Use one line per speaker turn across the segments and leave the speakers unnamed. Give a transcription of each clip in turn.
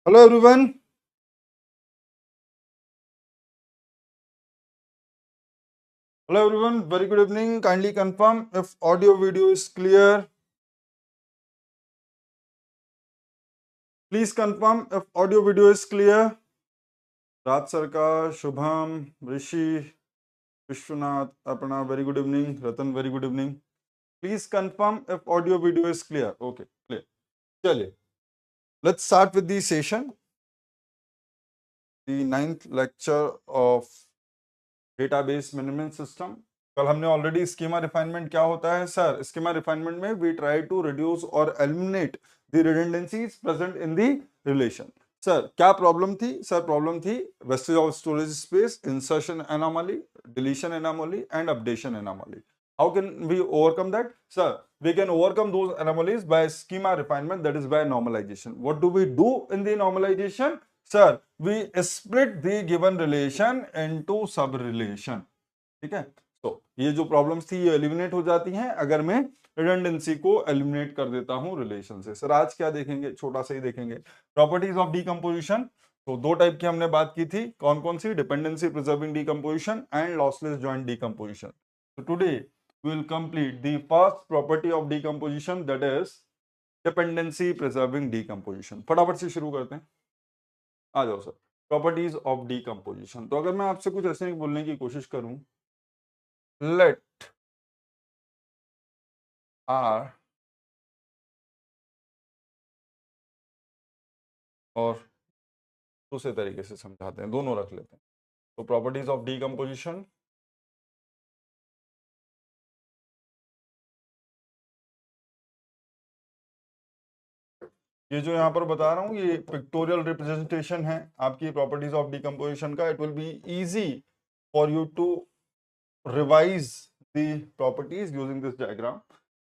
Hello everyone. Hello everyone. Very good evening. Kindly confirm if audio video is clear. Please confirm if audio video is clear. Raj Sarkar, Shubham, Rishi, Vishwanath, Apna, very good evening. Ratan, very good evening. Please confirm if audio video is clear. Okay, clear. चलिए, let's start with the session. The 9th lecture of database management system. कल हमने already schema refinement क्या होता है sir, schema refinement में we try to reduce और eliminate the redundancies present in the relation. Sir क्या problem थी sir? Problem थी wastage of storage space, insertion anomaly, deletion anomaly and updation anomaly. How can we overcome that sir? We can overcome those anomalies by schema refinement, that is by normalization. What do we do in the normalization? Sir, we split the given relation into sub relation. ठीक है, तो ये जो problems थी ये eliminate हो जाती हैं अगर मैं रिडंडेंसी को एलिमिनेट कर देता हूं रिलेशन से. सर आज क्या देखेंगे? छोटा सा ही देखेंगे प्रॉपर्टीज ऑफ डीकंपोजिशन. तो दो टाइप की हमने बात की थी, कौन कौन सी? Dependency preserving decomposition and lossless join decomposition. तो today we will complete the first property of decomposition, that is dependency preserving decomposition. फटाफट से शुरू करते हैं, आ जाओ सर. Properties of decomposition. तो अगर मैं आपसे कुछ ऐसे बोलने की कोशिश करूं, let R, और दूसरे तरीके से समझाते हैं, दोनों रख लेते हैं. तो प्रॉपर्टीज ऑफ डीकंपोजिशन, ये जो यहाँ पर बता रहा हूँ ये पिक्टोरियल रिप्रेजेंटेशन है आपकी प्रॉपर्टीज ऑफ डीकंपोजिशन का. It will be easy for you to revise the properties using this diagram.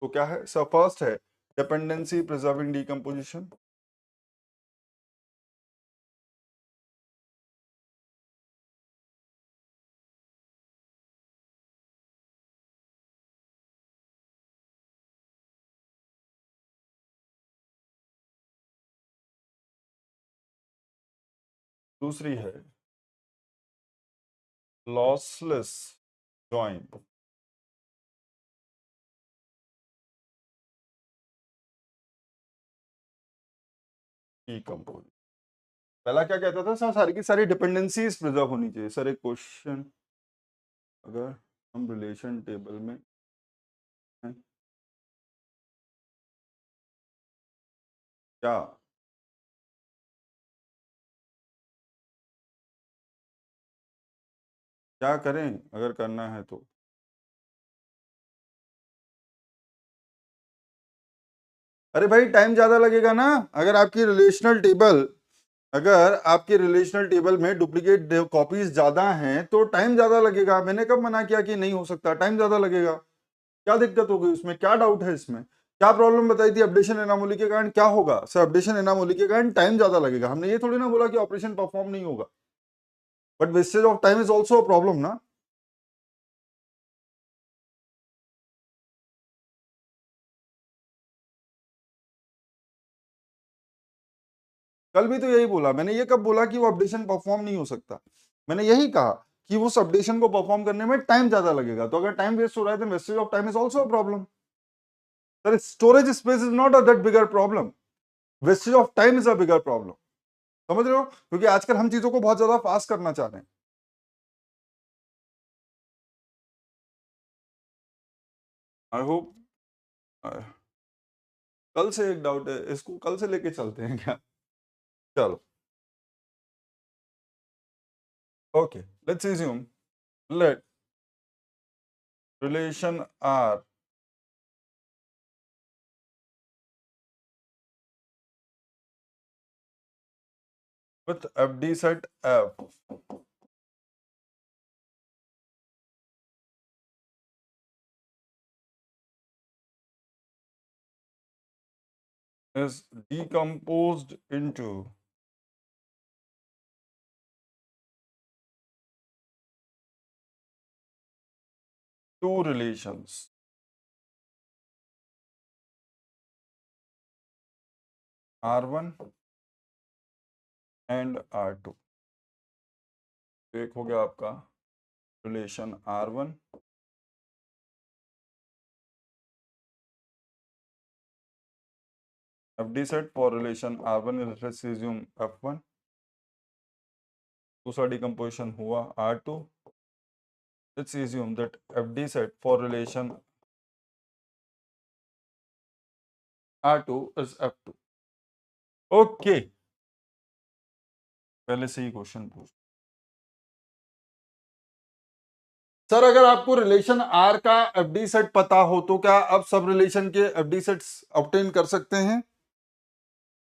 तो क्या है सर? फर्स्ट है डिपेंडेंसी प्रिजर्विंग डीकंपोजिशन. दूसरी है लॉसलेस जॉइंट डीकंपोजिशन. पहला क्या कहता था सर? सारी की सारी डिपेंडेंसीज प्रिजर्व होनी चाहिए. सर एक क्वेश्चन, अगर हम रिलेशन टेबल में हैं, क्या क्या करें अगर करना है तो? अरे भाई टाइम ज्यादा लगेगा ना. अगर आपकी रिलेशनल टेबल में डुप्लीकेट कॉपीज ज्यादा हैं तो टाइम ज्यादा लगेगा. मैंने कब मना किया कि नहीं हो सकता? टाइम ज्यादा लगेगा. क्या दिक्कत हो गई उसमें? क्या डाउट है इसमें? क्या प्रॉब्लम बताई थी? अपडेशन एनामोली के कारण क्या होगा सर? अपडेशन एनामोली के कारण टाइम ज्यादा लगेगा. हमने ये थोड़ी ना बोला कि ऑपरेशन परफॉर्म नहीं होगा, but wastage of time is also a problem ना. कल भी तो यही बोला मैंने. ये कब बोला कि वो अपडेशन परफॉर्म नहीं हो सकता? मैंने यही कहा कि उस अपडेशन को परफॉर्म करने में टाइम ज्यादा लगेगा. तो अगर टाइम वेस्ट हो रहा है तो wastage of time is also a problem. Sir storage space is not a that bigger problem, wastage of time is a bigger problem. समझ रहे हो? क्योंकि आजकल हम चीजों को बहुत ज्यादा फास्ट करना चाह रहे हैं. I hope. कल से एक डाउट है, इसको कल से लेके चलते हैं क्या? चलो okay, let's assume let relation R with FD set F is decomposed into two relations, R1 and R2। एक हो गया आपका relation R1 FD set for relation R1 is, let's assume F1। दूसरा डिकम्पोजिशन हुआ R2। Let's assume that FD set for relation R2 is F2। Okay, पहले से ही question पूछ sir, अगर आपको रिलेशन R का FD सेट पता हो तो क्या आप सब रिलेशन के FD सेट्स ऑब्टेन कर सकते हैं?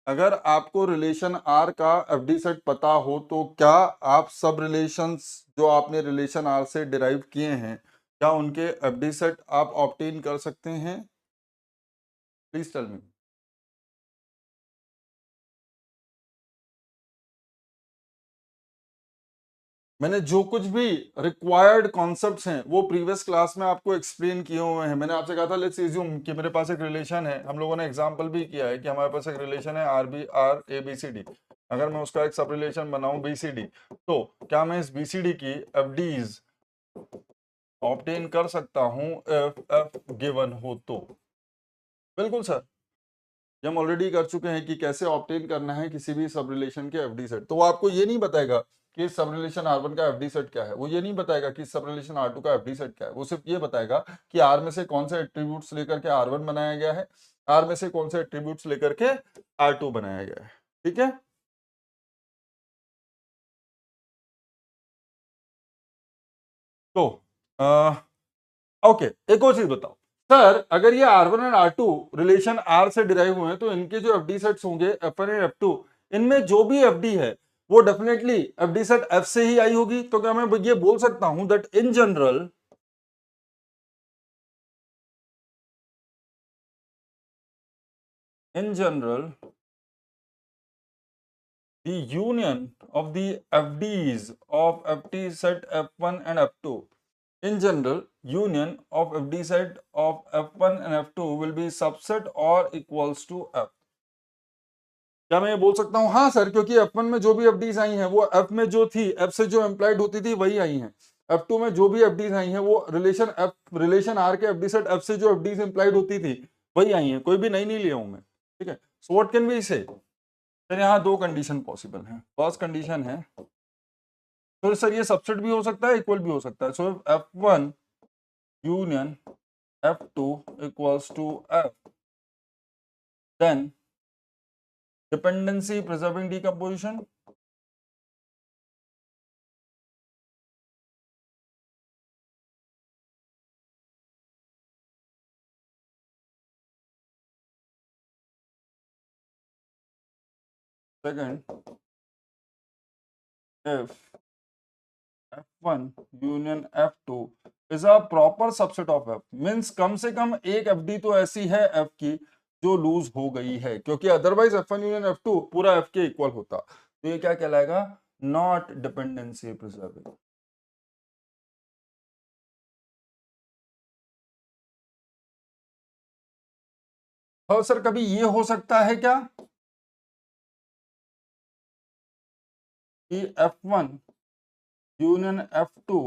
अगर आपको रिलेशन R का FD सेट पता हो तो क्या आप सब रिलेशंस जो आपने रिलेशन R से डिराइव किए हैं, क्या उनके FD सेट आप ऑब्टेन कर सकते हैं? Please tell me. मैंने जो कुछ भी रिक्वायर्ड कॉन्सेप्ट्स हैं वो प्रीवियस क्लास में आपको एक्सप्लेन किए हुए हैं। मैंने आपसे कहा था लेट्स एज्यूम कि मेरे पास एक रिलेशन है, हम लोगों ने एग्जांपल भी किया है कि हमारे पास एक रिलेशन है RABCD। अगर मैं उसका एक सब रिलेशन बनाऊं BCD, तो क्या मैं इस BCD की FDs ऑब्टेन कर सकता हूं if F गिवन हो तो? बिल्कुल सर, ये हम ऑलरेडी कर चुके हैं कि कैसे ऑब्टेन करना है किसी भी सब रिलेशन के FD सेट। तो वो आपको ये नहीं बताएगा कि सब रिलेशन R1 का FD सेट क्या है, वो ये नहीं बताएगा कि सब रिलेशन R2 का FD सेट क्या है, वो सिर्फ ये बताएगा कि R में से कौन से एट्रीब्यूट्स लेकर के R1 बनाया गया है, R में से कौन से एट्रीब्यूट्स लेकर के R2 बनाया गया है। ठीक है, तो ओके, एक और चीज बताओ सर, अगर ये R1 और R2 रिलेशन R से डिराइव हुए हैं तो इनके जो FD सेट्स होंगे F1 और F2, इनमें जो भी FD है वो डेफिनेटली FD सेट F से ही आई होगी। तो क्या मैं ये बोल सकता हूं that in general the union of the FDs of FD set F1 and F2, in general union of FD set of F1 and F2 will be subset or equals to F। क्या मैं ये बोल सकता हूं हाँ sir, क्योंकि F1 में जो भी FDs आई हैं वो F में जो थी, F से जो एम्प्लॉयड होती थी वही आई हैं। F2 में जो भी FDs आई हैं वो रिलेशन R के FD सेट F से जो FDs एम्प्लॉयड होती थी वही आई हैं, कोई भी नई नहीं लिया हूं मैं। ठीक है, सो व्हाट कैन वी से? सर यहाँ दो कंडीशन पॉसिबल है। फर्स्ट कंडीशन है, तो सर ये सबसेट भी हो सकता है, इक्वल भी हो सकता है। So F1 union F2 equals to F, then dependency preserving decomposition. Second, if F1 union F2 is a proper subset of F, means कम से कम एक FD तो ऐसी है F की जो लूज हो गई है, क्योंकि अदरवाइज F1 यूनियन F2 पूरा F के इक्वल होता। तो ये क्या कहलाएगा? Not dependency preserving. और सर कभी ये हो सकता है क्या कि F1 यूनियन F2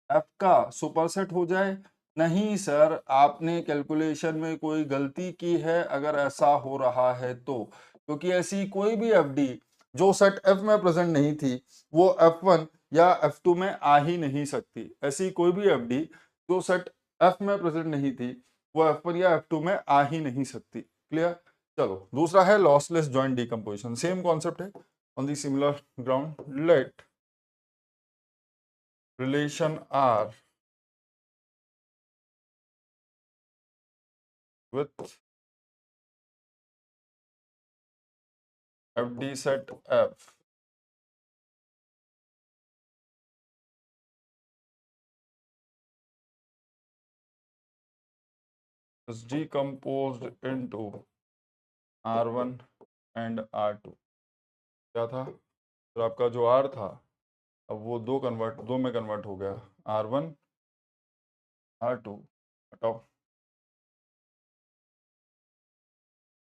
F का सुपरसेट हो जाए? नहीं सर, आपने कैलकुलेशन में कोई गलती की है अगर ऐसा हो रहा है तो, क्योंकि ऐसी कोई भी FD जो सेट F में प्रेजेंट नहीं थी वो F1 या F2 में आ ही नहीं सकती। ऐसी कोई भी FD जो सेट F में प्रेजेंट नहीं थी वो F1 या F2 में आ ही नहीं सकती। क्लियर? चलो, दूसरा है lossless join decomposition. Same concept है, on the similar ground. Let relation R with FD set F is decomposed into R1 and R2। क्या था? तो आपका जो R था अब वो दो में कन्वर्ट हो गया, R1 R2। हटाओ,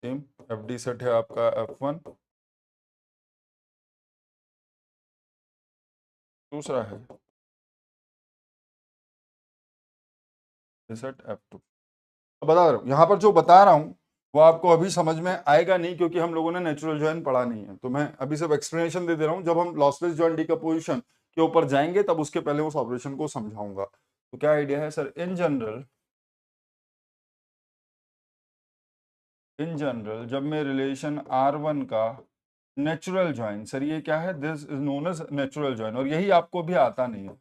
सेम FD सेट है आपका F1 दूसरा है सेट F2। बता रहा हूँ, यहाँ पर जो बता रहा हूँ वो आपको अभी समझ में आएगा नहीं, क्योंकि हम लोगों ने नेचुरल जॉइन पढ़ा नहीं है। तो मैं अभी सिर्फ एक्सप्लेनेशन दे दे रहा हूँ, जब हम लॉसलेस जॉइन डिकम्पोजिशन के ऊपर जाएंगे तब उसके पहले उस ऑपरेशन को समझाऊंगा। तो क्या आइडिया है सर? इन जनरल जब मैं रिलेशन R1 का नेचुरल जॉइन, सर ये क्या है? This is known as natural join, और यही आपको भी आता नहीं है,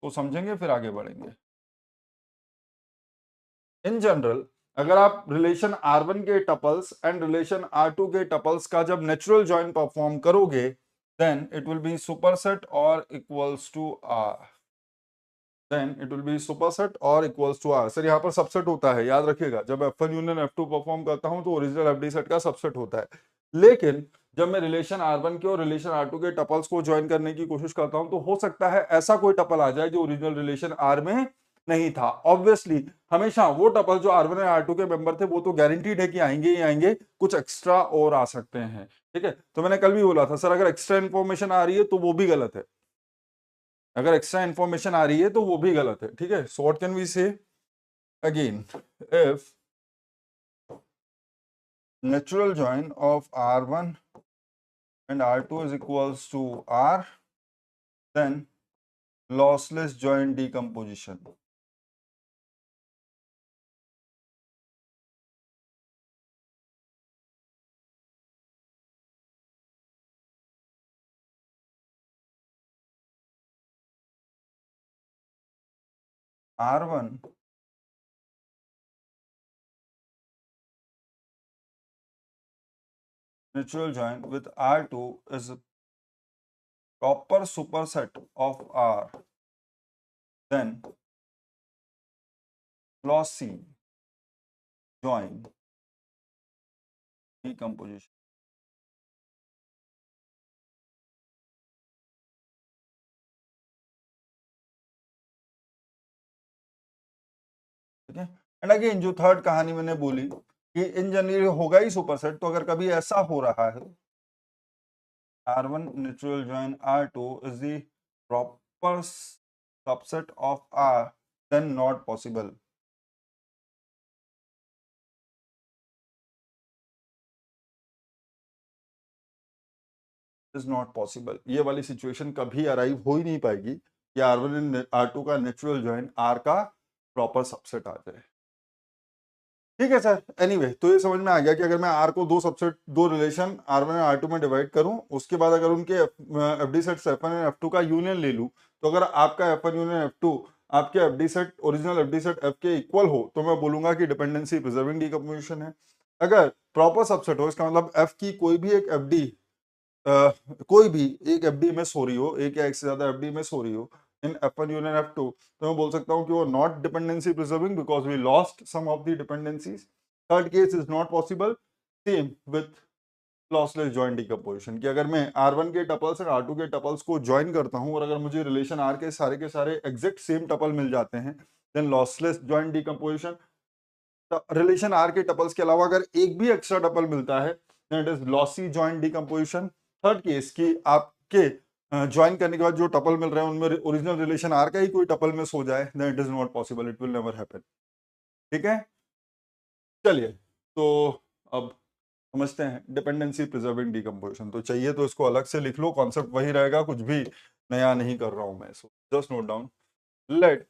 तो समझेंगे फिर आगे बढ़ेंगे। इन जनरल अगर आप रिलेशन R1 के टपल्स एंड रिलेशन R2 के टपल्स का जब नेचुरल जॉइन परफॉर्म करोगे, then it will be superset और equals to R। Then it will be superset और इक्वल्स टू R। सर यहाँ पर सबसेट होता है, याद रखिएगा, जब F1 यूनियन F2 परफॉर्म करता हूं तो ओरिजिनल एफडी सेट का सबसेट होता है। लेकिन जब मैं रिलेशन R1 के और रिलेशन R2 के टपल्स को ज्वाइन करने की कोशिश करता हूं, तो हो सकता है ऐसा कोई टपल आ जाए जो ओरिजिनल रिलेशन R में नहीं था। ऑब्वियसली हमेशा वो टपल जो R1 और R2 के मेंबर थे वो तो गारंटीड है कि आएंगे ही आएंगे, कुछ एक्स्ट्रा और आ सकते हैं। ठीक है, तो मैंने कल भी बोला था सर, अगर एक्स्ट्रा इन्फॉर्मेशन आ रही है तो वो भी गलत है, अगर एक्स्ट्रा इन्फॉर्मेशन आ रही है तो वो भी गलत है। ठीक है, सो व्हाट कैन वी से again, if natural join of R1 and R2 is equals to R, then lossless joint decomposition. R1 natural join with R2 is a proper superset of R, then lossy join decomposition. ठीक है, and again जो third कहानी मैंने बोली कि इन generally होगा ही superset, तो अगर कभी ऐसा हो रहा है R1 natural join R2 is the proper subset of R, then not possible. Is not possible. ये वाली सिचुएशन कभी अराइव हो ही नहीं पाएगी कि R1 एंड R2 का नेचुरल जॉइन R का प्रॉपर सबसेट आ जाए। ठीक है सर, एनीवे तो ये समझ में आ गया कि अगर मैं R को दो सबसेट, दो रिलेशन R1 और R2 में डिवाइड करूं, उसके बाद अगर उनके एफडी सेट F1 और F2 का यूनियन ले लूं, तो अगर आपका F1 यूनियन F2 आपके FD set, original FD set F के इक्वल हो, तो मैं बोलूंगा कि डिपेंडेंसी प्रिजर्विंग डीकंपोजिशन है। अगर प्रॉपर सबसेट हो, इसका मतलब F की कोई भी एक एफडी कोई भी एक एफडी मिस हो रही हो, एक या एक से ज्यादा एफडी मिस हो रही हो इन F1 यूनियन F2, तो मैं बोल सकता हूं कि वो not dependency preserving because we lost some of the dependencies. Third case is not possible, same with lossless join decomposition, कि अगर मैं R1 के टपल्स और R2 के टपल्स को ज्वाइन करता हूं और अगर मुझे रिलेशन R के सारे एग्जैक्ट सेम टपल मिल जाते हैं, then lossless join decomposition. Relation R के टपल्स के अलावा अगर एक भी एक्स्ट्रा टपल मिलता है, then it is lossy join decomposition. Third case कि आपके ज्वाइन करने के बाद जो टपल मिल रहे हैं उनमें ओरिजिनल रिलेशन R का ही कोई टपल मिस हो जाए, then it is not possible, it will never happen. ठीक है, चलिए, तो अब समझते हैं डिपेंडेंसी प्रिजर्विंग डिकम्पोजिशन। तो चाहिए तो इसको अलग से लिख लो, कॉन्सेप्ट वही रहेगा, कुछ भी नया नहीं कर रहा हूं मैं। So just note down, let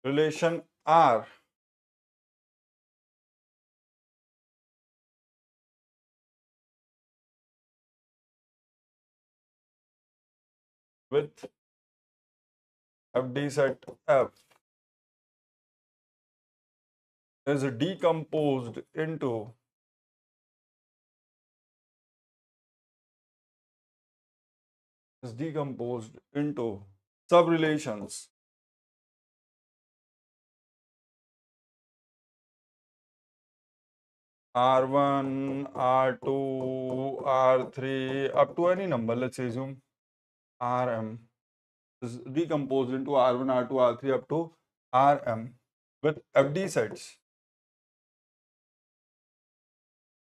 relation R with FD set F is decomposed into sub-relations R1, R2, R3 up to any number, let's assume Rm is decomposed into R1, R2, R3 up to Rm with FD sets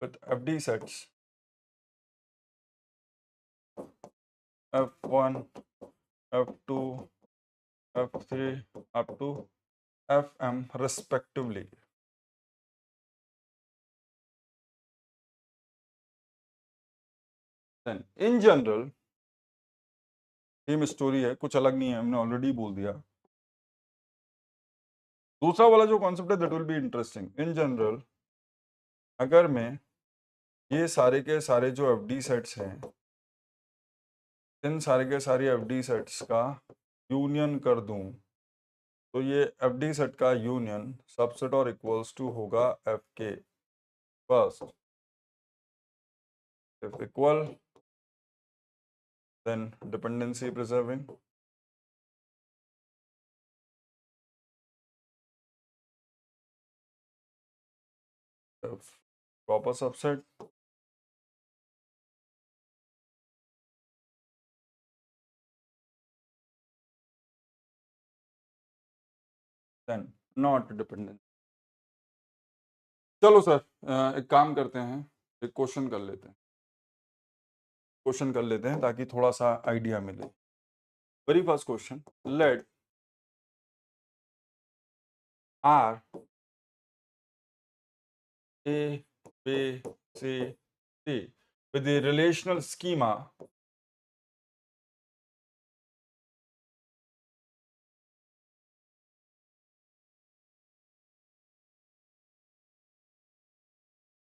with FD sets F1, F2, F3 up to Fm respectively. Then in general same story है, कुछ अलग नहीं है, हमने already बोल दिया। दूसरा वाला जो कॉन्सेप्ट है that will be interesting. In general अगर मैं ये सारे के सारे जो एफडी सेट्स हैं, इन सारे के सारे एफडी सेट्स का यूनियन कर दूं, तो ये एफडी सेट का यूनियन सबसेट और इक्वल्स टू होगा एफ के। First if equal then dependency preserving, if proper subset, then not dependent। चलो सर एक काम करते हैं, एक क्वेश्चन कर लेते हैं, क्वेश्चन कर लेते हैं ताकि थोड़ा सा आइडिया मिले। Very first question, let R A B C D with the relational schema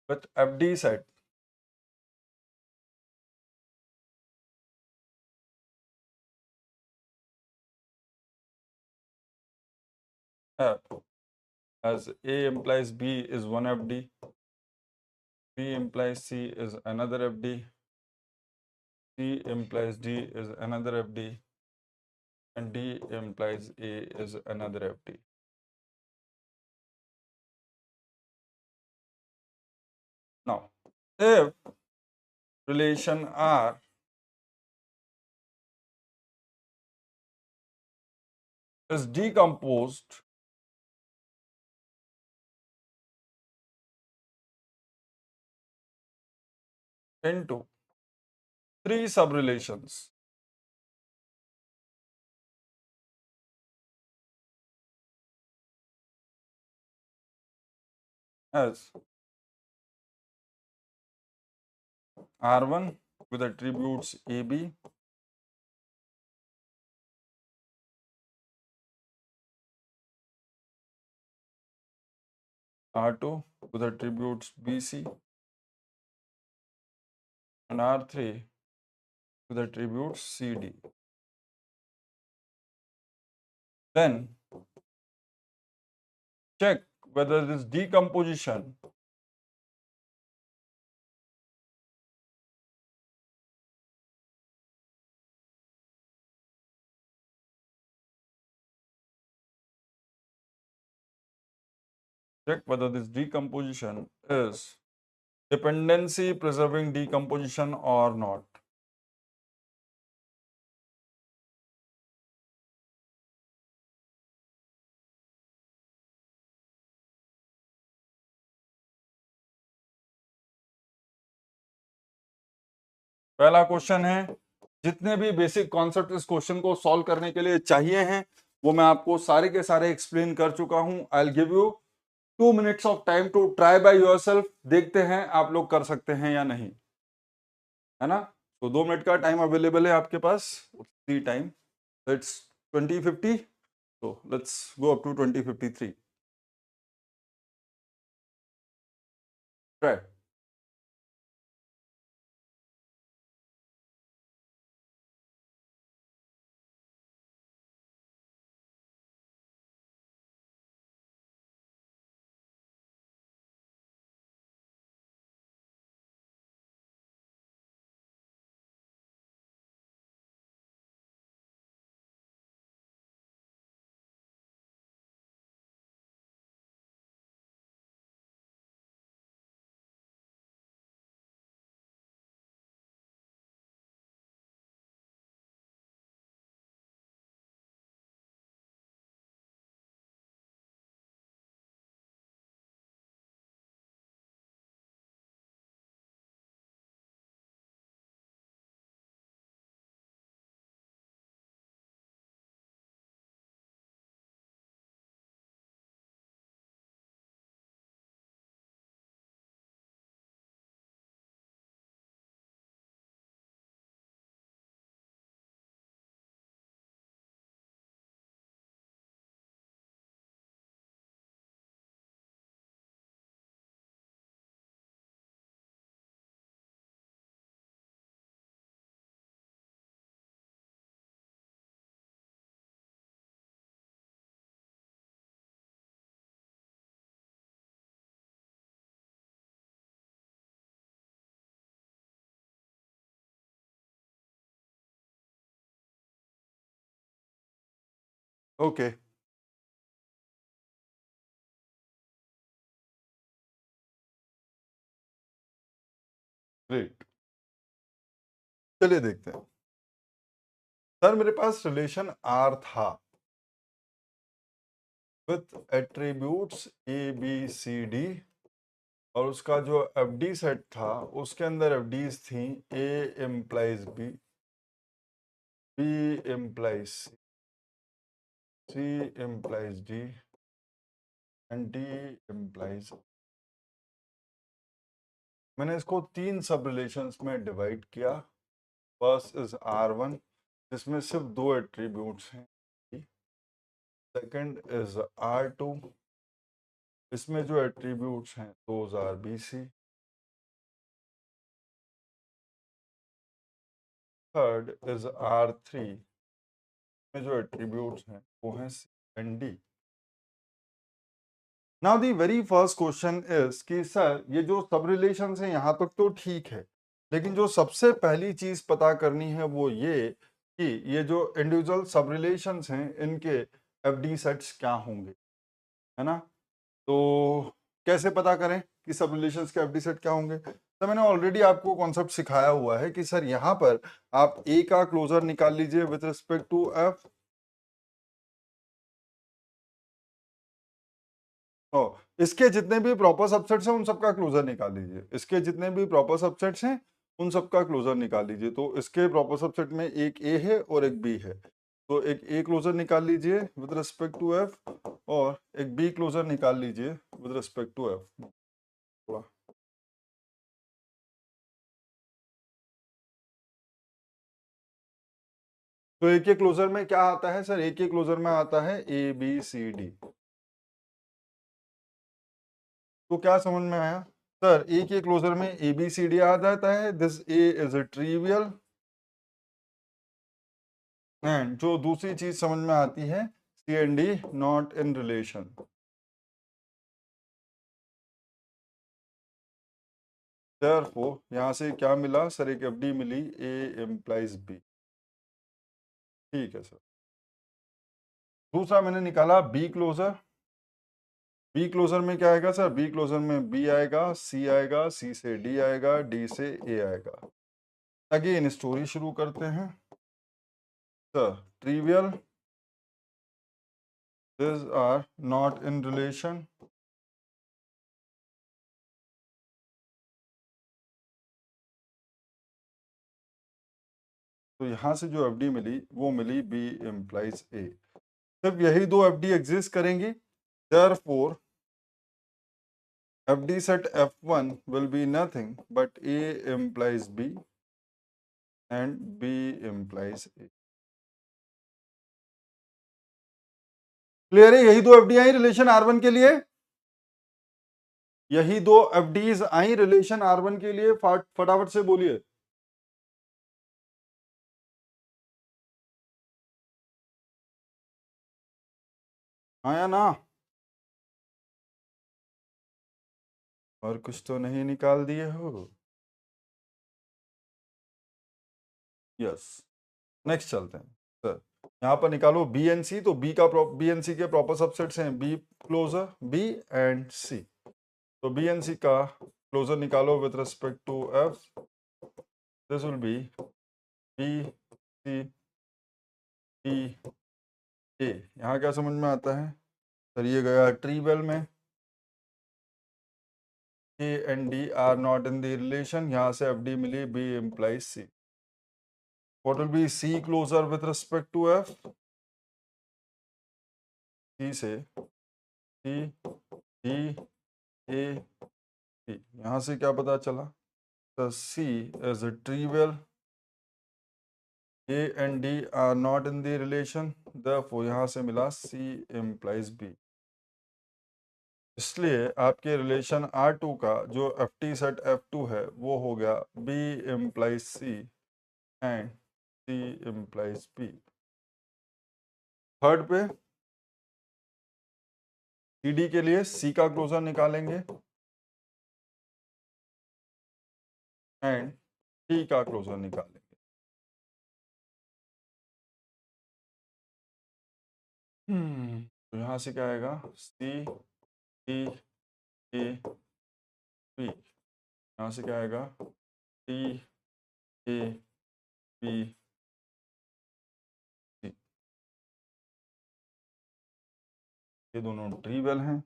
with FD set F as A implies B is one FD, B implies C is another FD, C implies D is another FD, and D implies A is another FD. Now, if relation R is decomposed into three subrelations as R1 with attributes AB, R2 with attributes BC, and R3 with attributes CD. Then check whether this decomposition is dependency preserving decomposition or not. पहला question है, जितने भी basic concept इस question को solve करने के लिए चाहिए हैं वो मैं आपको सारे के सारे एक्सप्लेन कर चुका हूं। I will give you 2 minutes of time to try by yourself. देखते हैं आप लोग कर सकते हैं या नहीं, है ना। तो 2 मिनट का टाइम अवेलेबल है आपके पास, free time. It's 20:50, so let's go up to 20:53. Try। Okay, great, चलिए देखते हैं। सर मेरे पास रिलेशन आर था with attributes A B C D, और उसका जो एफडी सेट था उसके अंदर एफडीज थी A implies B, B implies C, C implies D and D implies. मैंने इसको तीन सब रिलेशंस में डिवाइड किया। फर्स्ट इज आर वन, जिसमें सिर्फ दो एट्रीब्यूट्स हैं। सेकंड इज आर टू, इसमें जो एट्रीब्यूट्स हैं those are B C. Third is R three, में जो एट्रीब्यूट्स हैं वो हैं C and D. Now the very first question is कि सर ये जो सब रिलेशंस हैं यहाँ तक तो ठीक है, लेकिन जो सबसे पहली चीज पता करनी है वो ये कि ये जो इंडिविजुअल सब रिलेशंस हैं इनके एफडी सेट्स क्या होंगे, है ना। तो कैसे पता करें कि सब रिलेशंस के एफडी सेट क्या होंगे? तो मैंने ऑलरेडी आपको कॉन्सेप्ट सिखाया हुआ है कि सर यहाँ पर आप ए का क्लोजर निकाल लीजिए विद रिस्पेक्ट टू एफ। ओ, इसके जितने भी प्रॉपर सबसेट्स हैं उन सबका क्लोजर निकाल लीजिए। इसके जितने भी प्रॉपर सबसेट्स हैं उन सबका क्लोजर निकाल लीजिए। तो इसके प्रॉपर सबसेट में एक ए है और एक बी है, तो एक ए क्लोजर निकाल लीजिए विद रिस्पेक्ट टू एफ, और एक बी क्लोजर निकाल लीजिए विद रिस्पेक्ट टू एफ। थोड़ा तो एक के क्लोजर में क्या आता है सर? एक के क्लोजर में आता है ए बी सी डी। तो क्या समझ में आया सर? ए के क्लोजर में ए बी सी डी आ जाता है, this A is a trivial. And जो दूसरी चीज समझ में आती है, C and D not in relation. Therefore यहां से क्या मिला सर? एक एफडी मिली, ए इम्प्लाइज बी। ठीक है सर। दूसरा मैंने निकाला बी क्लोजर। बी क्लोजर में क्या आएगा सर? बी क्लोजर में बी आएगा, सी आएगा, सी से डी आएगा, डी से ए आएगा। अगेन स्टोरी शुरू करते हैं sir. Trivial, these are not in relation, तो यहां से जो एफडी मिली वो मिली बी इम्प्लाइज ए। सिर्फ यही दो एफडी एग्जिस्ट करेंगी, therefore FD set F1 will be nothing but A implies B and B implies A। Clear है? यही दो एफडी आई रिलेशन R1 के लिए, यही दो एफडीज आई रिलेशन R1 के लिए। फटाफट से बोलिए। हाँ या ना? और कुछ तो नहीं निकाल दिए हो? यस, नेक्स्ट चलते हैं सर। यहाँ पर निकालो बी एंड सी। तो बी एंड सी के प्रॉपर सबसेट्स हैं B closure, B and C. तो बी एंड सी का क्लोजर निकालो with respect to F. This will be B C D A. यहाँ क्या समझ में आता है सर? ये गया ट्रीवेल में, A and D are not in the relation. यहाँ से एफ डी मिली, B implies C. What will be C closure with respect to F? C से सी डी ए सी। यहाँ से क्या पता चला? तो C is a trivial, A and D are not in the relation, therefore यहाँ से मिला सी इम्प्लाइज बी। इसलिए आपके रिलेशन R2 का जो FT सेट F2 है वो हो गया B implies C and C implies B। Third पे CD के लिए C का क्लोजर निकालेंगे एंड D का क्लोजर निकालेंगे। तो यहाँ से क्या आएगा, सी डी ए बी, यहाँ से क्या आएगा, डी ए बी सी। ये दोनों ट्रीवेल हैं।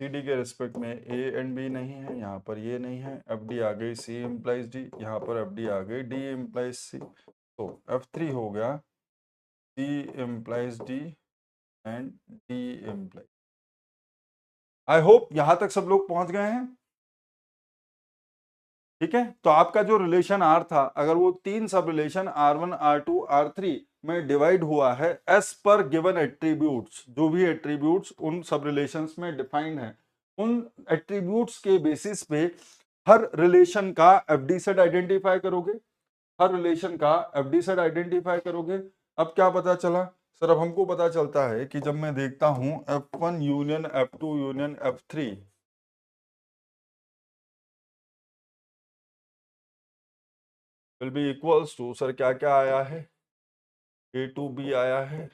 सी डी के रिस्पेक्ट में ए एंड बी नहीं है, यहाँ पर ये नहीं है, एफ डी आ गई सी इम्प्लाइज डी, यहाँ पर एफ डी आ गई डी इम्प्लाइज सी। तो F3 हो गया C implies D and D implies. I hope यहां तक सब लोग पहुंच गए हैं। ठीक है, तो आपका जो रिलेशन R था, अगर वो तीन सब रिलेशन R1 R2 R3 में डिवाइड हुआ है एस पर गिवन एट्रीब्यूट्स, जो भी एट्रीब्यूट्स उन सब रिलेशंस में डिफाइंड है, उन एट्रीब्यूट्स के बेसिस पे हर रिलेशन का एफडी सेट आइडेंटिफाई करोगे, हर रिलेशन का एफडी सेट आइडेंटिफाई करोगे। अब क्या पता चला सर, अब हमको पता चलता है कि जब मैं देखता हूं F1 union F2 union F3, will be equals to, sir क्या क्या आया है, ए टू बी आया है,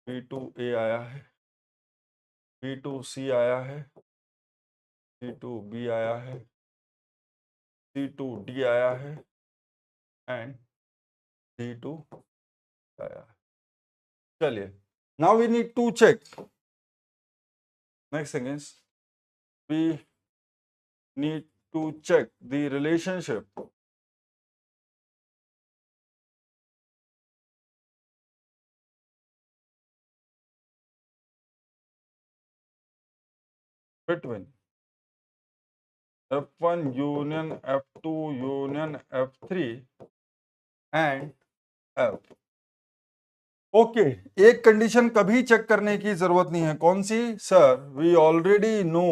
बी टू ए आया है, बी टू सी आया है, सी टू बी आया है, सी टू डी आया है एंड डी टू आया है। चलिए, now we need to check, next thing is we need to check the relationship between F1 union F2 union F3 and F। Okay, एक कंडीशन कभी चेक करने की जरूरत नहीं है, कौन सी sir, we already know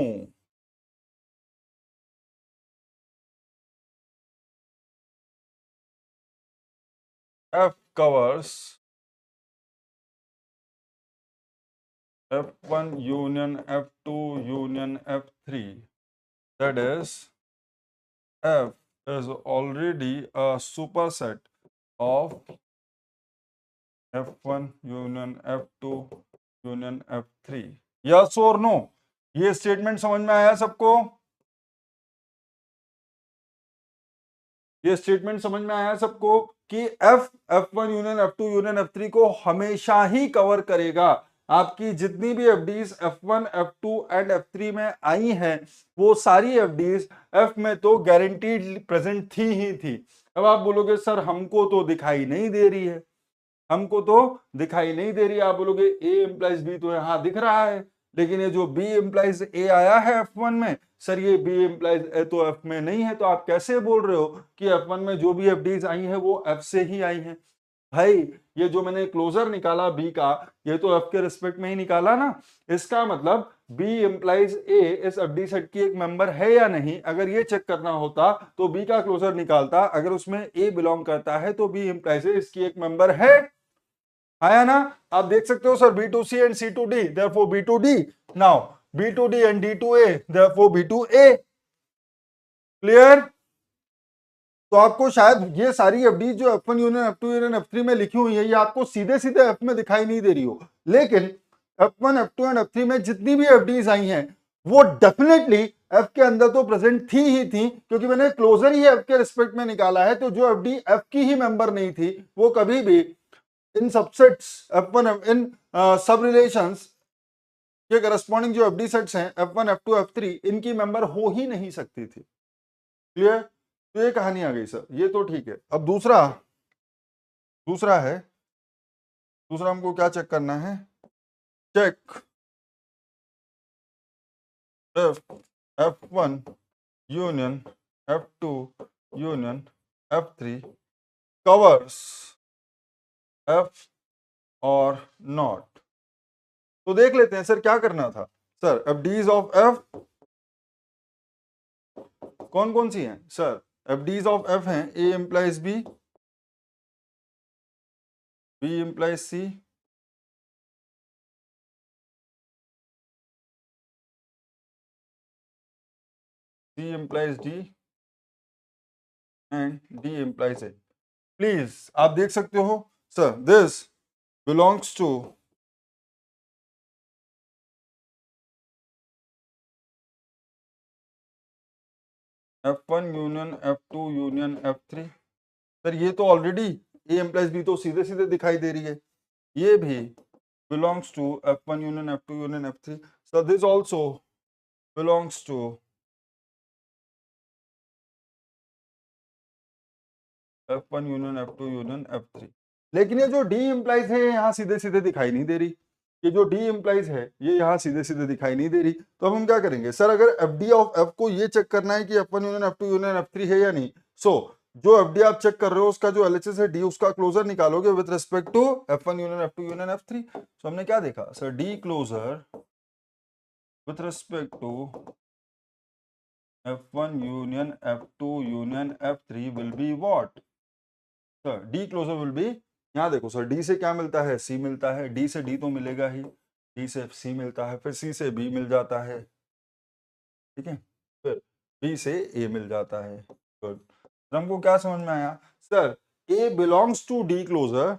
F covers F1 union F2 union F3, that is F is already a superset of F1 union F2 union F3। Yes और नो, ये स्टेटमेंट समझ में आया सबको, ये स्टेटमेंट समझ में आया सबको कि F1 union F2 union F3 को हमेशा ही कवर करेगा। आपकी जितनी भी FDs F1 F2 and F3 में आई हैं, वो सारी एफडीज F में तो गारंटीड प्रेजेंट थी ही थी। अब आप बोलोगे सर हमको तो दिखाई नहीं दे रही है, हमको तो दिखाई नहीं दे रही है, आप बोलोगे A इम्प्लाइज B तो यहां दिख रहा है, लेकिन ये जो B इम्प्लाइज A आया है F1 में, सर ये B इम्प्लाइज A तो F में नहीं है, तो आप कैसे बोल रहे हो कि F1 में जो भी एफडीज आई हैं वो F से ही आई हैं? भाई ये जो मैंने क्लोजर निकाला B का, ये तो F के रिस्पेक्ट में ही निकाला ना, इसका मतलब B इम्प्लाइज A इस एफडी सेट की एक मेंबर है या नहीं, अगर ये चेक करना होता तो B का क्लोजर निकालता, अगर उसमें A बिलोंग करता है तो B इम्प्लाइज A इसकी एक मेंबर है, आया ना? आप देख सकते हो sir B2C and C2D, therefore B2D, now B2D and D2A, therefore B2A। Clear? तो आपको शायद ये सारी एफडी जो F1 union F2 union F3 में लिखी हुई है, ये आपको सीधे सीधे F में दिखाई नहीं दे रही हो, लेकिन F1 F2 एंड F3 में जितनी भी एफडीज आई हैं वो डेफिनेटली F के अंदर तो प्रेजेंट थी ही थी, क्योंकि मैंने क्लोजर ही F के रिस्पेक्ट में निकाला है, तो जो एफडी F की ही मेंबर नहीं थी वो कभी भी इन सबसेट्स F1 इन सब रिलेशंस के करस्पॉन्डिंग जो एफडी सेट्स हैं F1 F2 F3 इनकी मेंबर हो ही नहीं सकती थी। क्लियर? तो ये कहानी आ गई सर, ये तो ठीक है। अब दूसरा है, दूसरा हमको क्या चेक करना है, check F1 union F2 union F3 covers F और नॉट। तो देख लेते हैं सर क्या करना था। सर एफडीज ऑफ F कौन कौन सी हैं सर? एफडीज ऑफ F हैं A implies B, B implies C, C implies D and D implies A। Please आप देख सकते हो sir, this belongs to F1 union F2 union F3। Sir ये तो ऑलरेडी A implies B तो सीधे सीधे दिखाई दे रही है, ये भी belongs to F1 union F2 union F3। So this also belongs to F1 union F2 union F3। लेकिन ये जो D implies है यहाँ सीधे सीधे दिखाई नहीं दे रही, ये जो D implies है ये यहाँ सीधे सीधे दिखाई नहीं दे रही। तो अब हम क्या करेंगे सर, अगर FD ऑफ F को ये चेक करना है कि F1 union F2 union F3 है या नहीं, सो जो FD आप चेक कर रहे हो उसका जो LHS है D, उसका क्लोजर निकालोगे with respect to F1 union F2 union F3। तो हमने क्या देखा sir, D closure with respect to F1 union F2 union F3 will be what? Sir D closure will be, यहाँ देखो सर D से क्या मिलता है, C मिलता है, D से D तो मिलेगा ही, D से C मिलता है, फिर C से B मिल जाता है, ठीक है, फिर B से A मिल जाता है। गुड, हमको क्या समझ में आया sir, A belongs to D closure,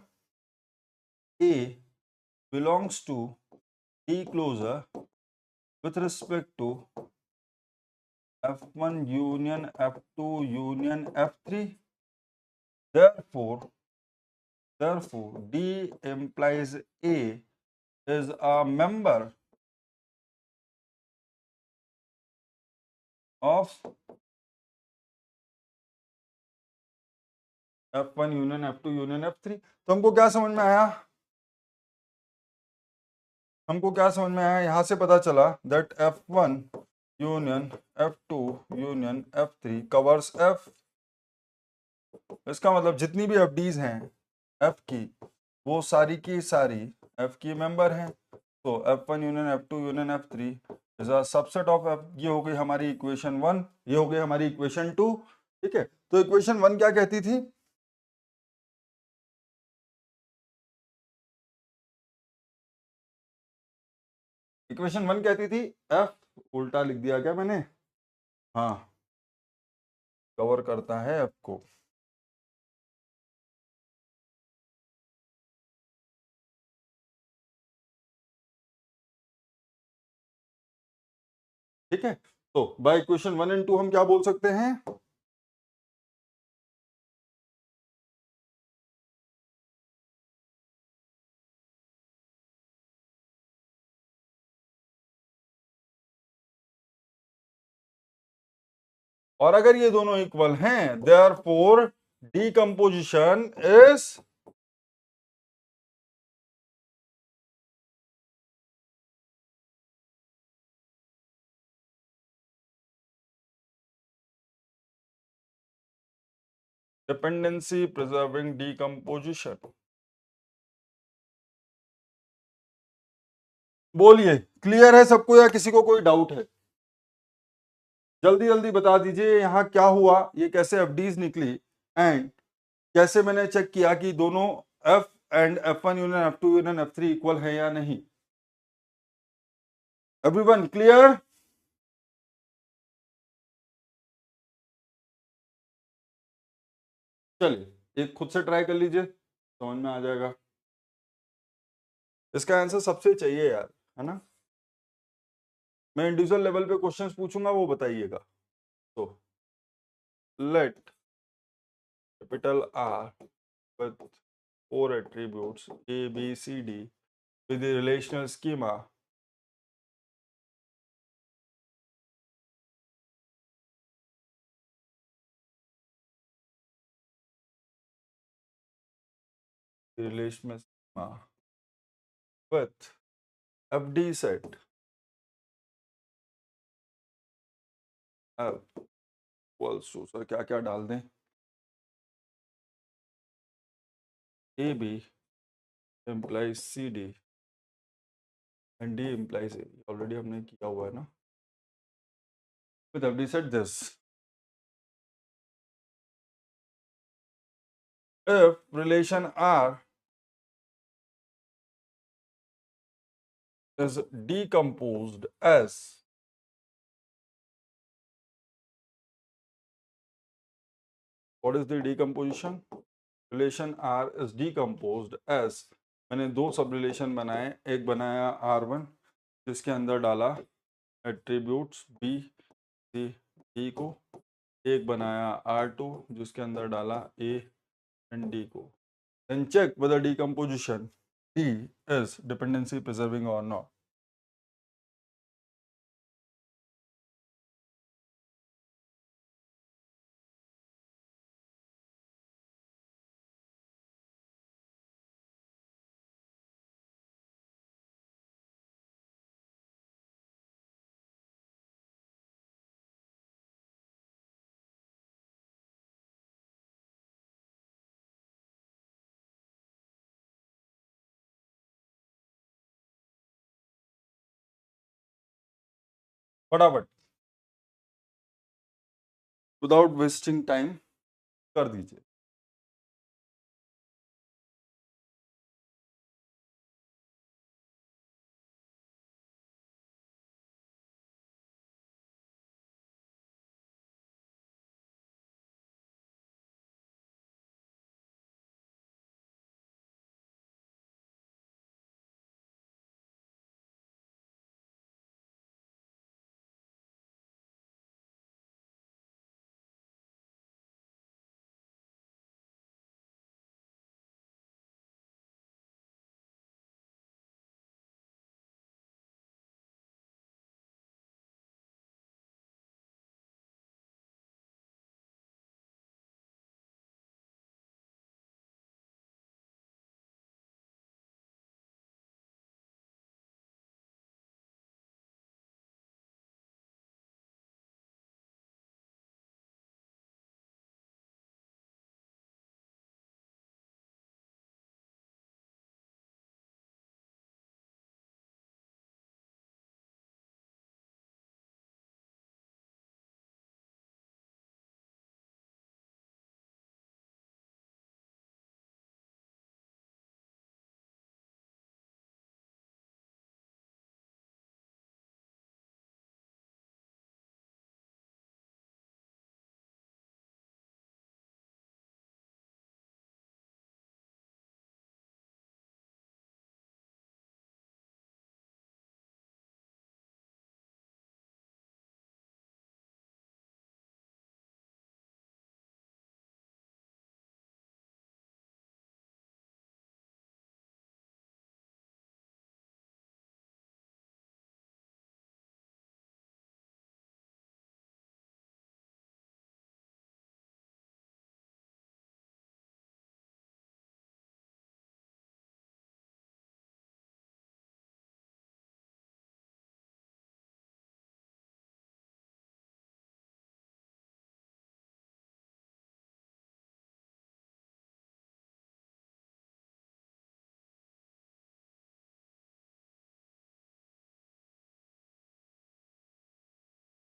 A belongs to D closure with respect to F1 union F2 union F3। Therefore, D implies A is a member of F1 union F2 union F3। तो हमको क्या समझ में आया, यहां से पता चला that F1 union F2 union F3 covers F। इसका मतलब जितनी भी FDs हैं F की, वो सारी की सारी F की मेंबर हैं। तो F1 union F2 union F3 is a subset of F। ये हो गई हमारी इक्वेशन 1, ये हो गई हमारी इक्वेशन 2, ठीक है। तो इक्वेशन 1 क्या कहती थी, इक्वेशन 1 कहती थी F, उल्टा लिख दिया क्या मैंने, हाँ, कवर करता है F को। ठीक है, तो बाय इक्वेशन 1 एंड 2 हम क्या बोल सकते हैं, और अगर ये दोनों इक्वल हैं, therefore decomposition is, dependency preserving decomposition. बोलिए क्लियर है सबको या किसी को कोई डाउट है, जल्दी जल्दी बता दीजिए यहाँ क्या हुआ, ये कैसे एफडीज निकली, एंड कैसे मैंने चेक किया कि दोनों F and F1 union F2 union F3 equal है या नहीं। Everyone clear? चलिए एक खुद से ट्राई कर लीजिए, समझ में आ जाएगा। इसका आंसर सबसे चाहिए यार, है ना। मैं इंडिविजुअल लेवल पे क्वेश्चंस पूछूंगा, वो बताइएगा। तो let capital R with 4 attributes A, B, C, D with the relational schema with FD set F equals to, sir क्या क्या डाल दें, AB implies CD and D implies A, already हमने किया हुआ है ना। with FD set this, if relation R is decomposed as, what is the decomposition, relation R is decomposed as मैंने दो सब रिलेशन बनाए, एक बनाया R1 जिसके अंदर डाला एट्रीब्यूट्स बी सी डी को, एक बनाया R2 जिसके अंदर डाला ए एंड डी को। Then check whether decomposition D is dependency preserving or not. फटाफट विदाउट वेस्टिंग टाइम कर दीजिए।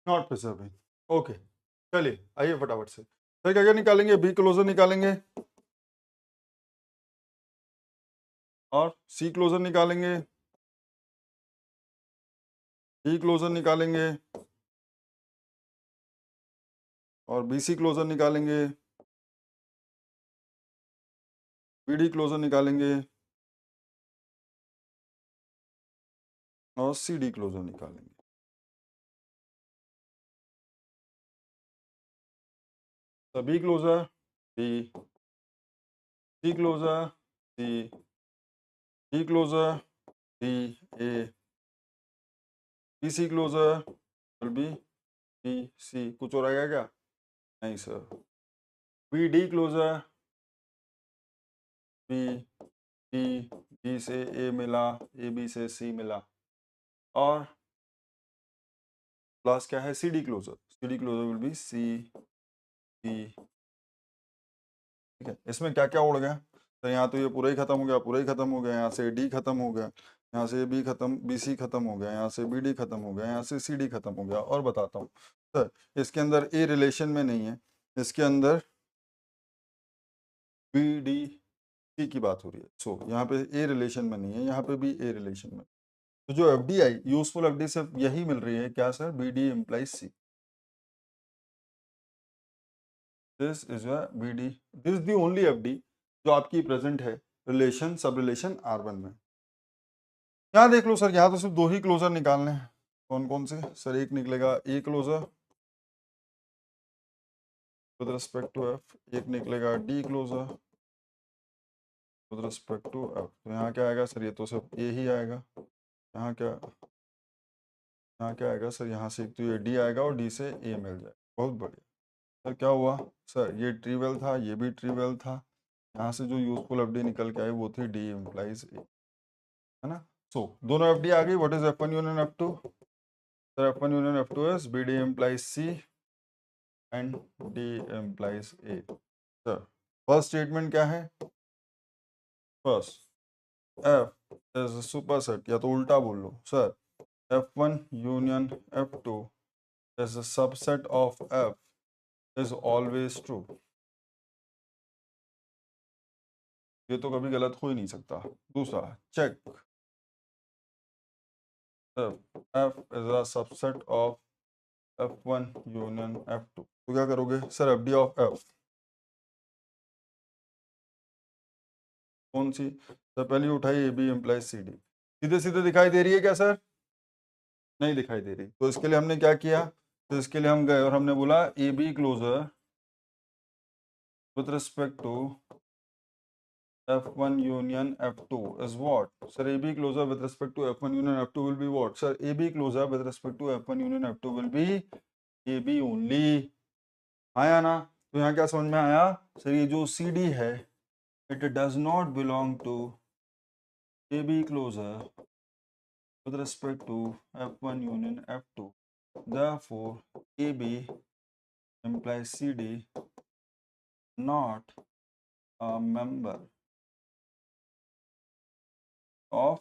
Not preserving, okay. चलिए आइए फटाफट से, फिर क्या क्या निकालेंगे, बी क्लोजर निकालेंगे और सी क्लोजर निकालेंगे, डी क्लोजर निकालेंगे और बी सी क्लोजर निकालेंगे, बी डी क्लोजर निकालेंगे और सी डी क्लोजर निकालेंगे। B closure B, C closure C, D closure D A, B C closure will be B C. कुछ और आएगा क्या? नहीं sir. B D closure B D, B से ए मिला, ए बी से सी मिला और लास्ट क्या है, C D closure, C D closure will be C D. ठीक है, इसमें क्या क्या उड़ गया? तो यहाँ तो ये पूरा ही खत्म हो गया, पूरा ही खत्म हो गया, यहाँ से डी खत्म हो गया, यहाँ से बी खत्म, बी सी खत्म हो गया, यहाँ से बी डी खत्म हो गया, यहाँ से सी डी खत्म हो गया। और बताता हूँ सर, इसके अंदर ए रिलेशन में नहीं है, इसके अंदर बी डी सी की बात हो रही है। सो यहाँ पे ए रिलेशन में नहीं है, यहाँ पे भी ए रिलेशन में। तो जो एफ डी आई यूजफुल एफ डी से यही मिल रही है क्या sir, B D implies C. This is a B D, this is the only F D जो आपकी प्रेजेंट है रिलेशन सब रिलेशन R1 में। यहाँ देख लो सर, यहाँ तो सिर्फ 2 ही क्लोजर निकालने हैं। कौन कौन से सर? एक निकलेगा A closure with respect to F, एक निकलेगा D closure with respect to F। तो यहाँ क्या आएगा सर? ये तो सिर्फ A ही आएगा। यहाँ क्या आएगा सर? यहाँ से एक तो ये D आएगा और D से A मिल जाएगा। बहुत बढ़िया सर। क्या हुआ सर? ये ट्रिवियल था, ये भी ट्रिवियल था। यहाँ से जो यूजफुल एफडी निकल के आई वो थी D इम्प्लाइज A, है ना। सो दोनों एफडी आ गई। What is F1 union F2? Sir F1 union F2 is BD implies C and D implies A। Sir first statement क्या है? First, F is a superset, या तो उल्टा बोल लो sir, F1 union F2 is a subset of F is always true। ये तो कभी गलत हो ही नहीं सकता। दूसरा, check F is a subset of F1 union F2। तो क्या करोगे सर? FD ऑफ F कौन सी? सर पहली उठाई AB इम्प्लाइज CD। सीधे सीधे दिखाई दे रही है क्या सर? नहीं दिखाई दे रही। तो इसके लिए हमने क्या किया? तो इसके लिए हम गए और हमने बोला AB closure with respect to F1 union F2 is what? Sir, AB closure with respect to F1 union F2 will be what? Sir, AB closure with respect to F1 union F2 will be AB only। आया ना? तो यहाँ क्या समझ में आया sir? ये जो CD है, it does not belong to AB closure with respect to F1 union F2। Therefore, AB implies CD not a member of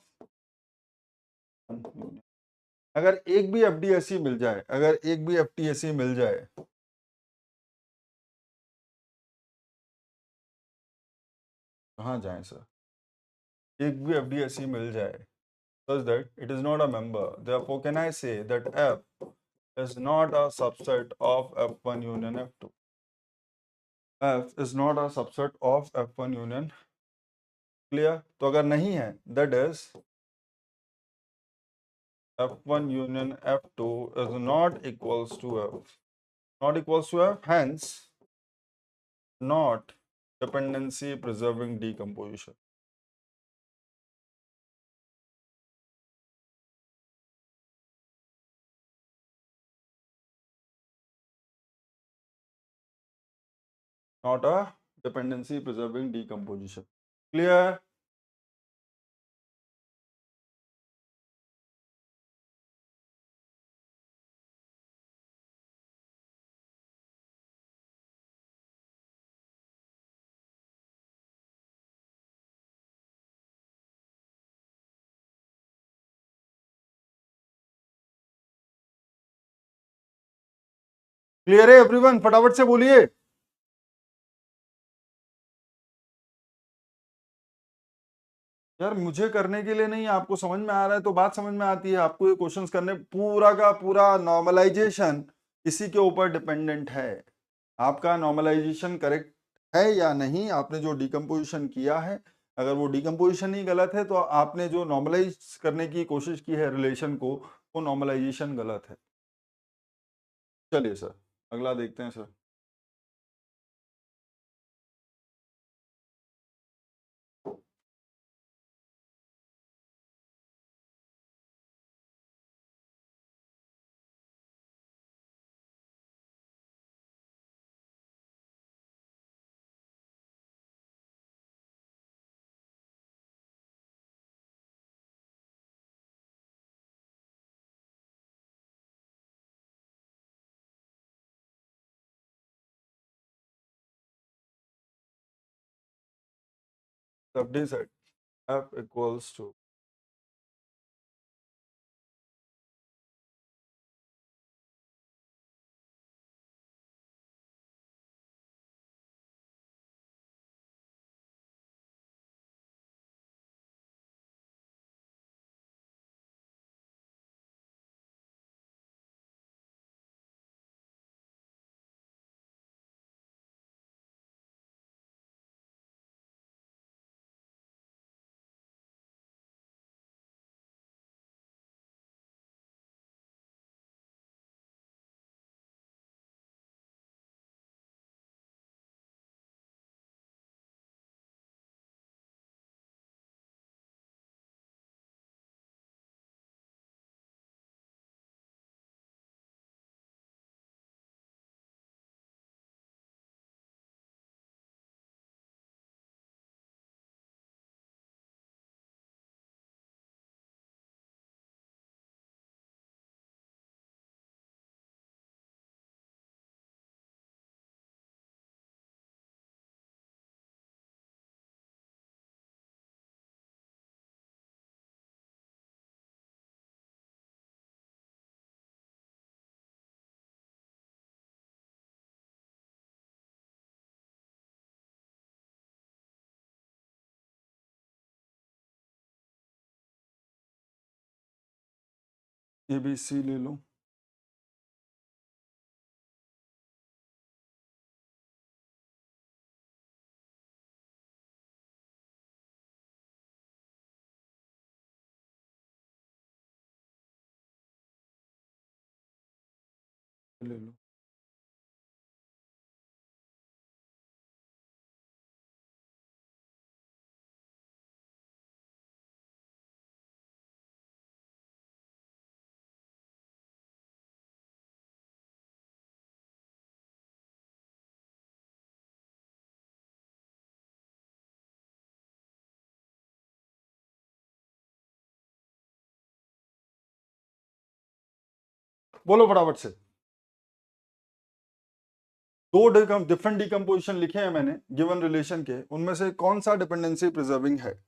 union। अगर एक भी एफडी ऐसी मिल जाए, अगर एक भी एफडी ऐसी मिल जाए, कहाँ जाए सर? एक भी एफडी ऐसी मिल जाए such that it is not a member, therefore can I say that F is not a subset of F1 union F2। F is not a subset of F1 union। Clear? तो अगर नहीं है, that is F1 union F2 is not equals to F, not equals to F, hence not dependency preserving decomposition। Not a dependency preserving decomposition। Clear? Clear है everyone? फटाफट से बोलिए। यार मुझे करने के लिए नहीं, आपको समझ में आ रहा है तो बात समझ में आती है। आपको ये क्वेश्चंस करने, पूरा का पूरा नॉर्मलाइजेशन इसी के ऊपर डिपेंडेंट है। आपका नॉर्मलाइजेशन करेक्ट है या नहीं? आपने जो डिकम्पोजिशन किया है, अगर वो डिकम्पोजिशन ही गलत है तो आपने जो नॉर्मलाइज करने की कोशिश की है रिलेशन को, वो नॉर्मलाइजेशन गलत है। चलिए सर, अगला देखते हैं sir. FD set F equals to ABC ले लो, ले लो। बोलो फटाफट से। दो डिफरेंट डिकम्पोजिशन लिखे हैं मैंने गिवन रिलेशन के, उनमें से कौन सा डिपेंडेंसी प्रिजर्विंग है?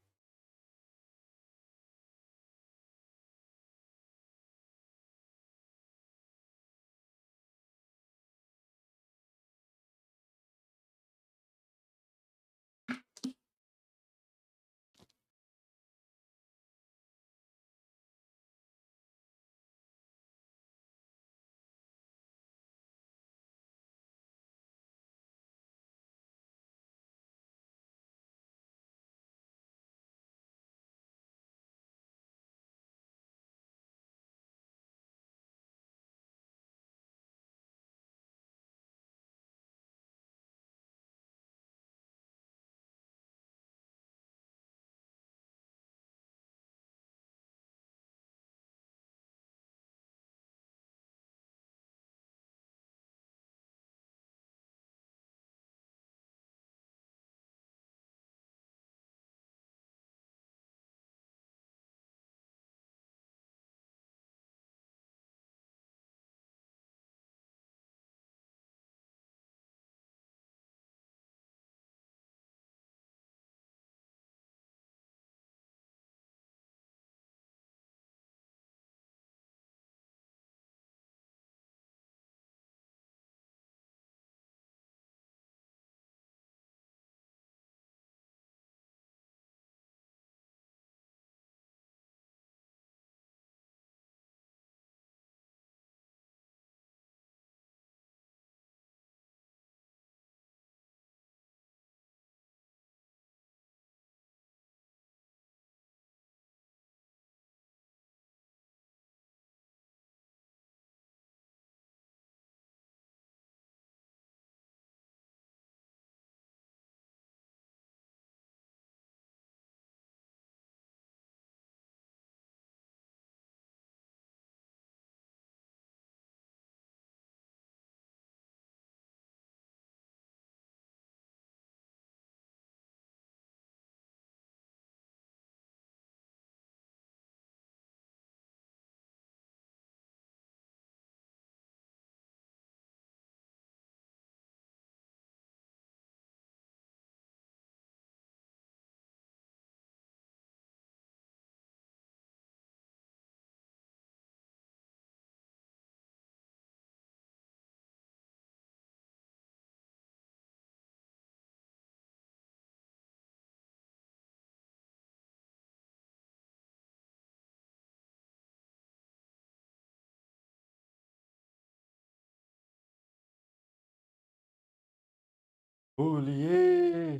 बोलिए।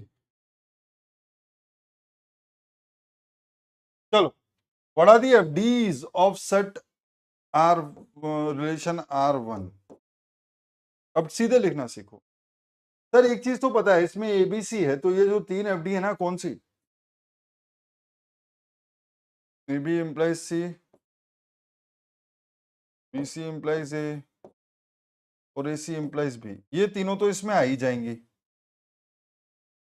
चलो, what are the FDs of set R relation R1? अब सीधे लिखना सीखो। सर एक चीज तो पता है, इसमें एबीसी है, तो ये जो तीन एफडी है ना, कौन सी? A B implies C, B C implies A, और ए सी इम्प्लाइज बी। ये तीनों तो इसमें आ ही जाएंगी।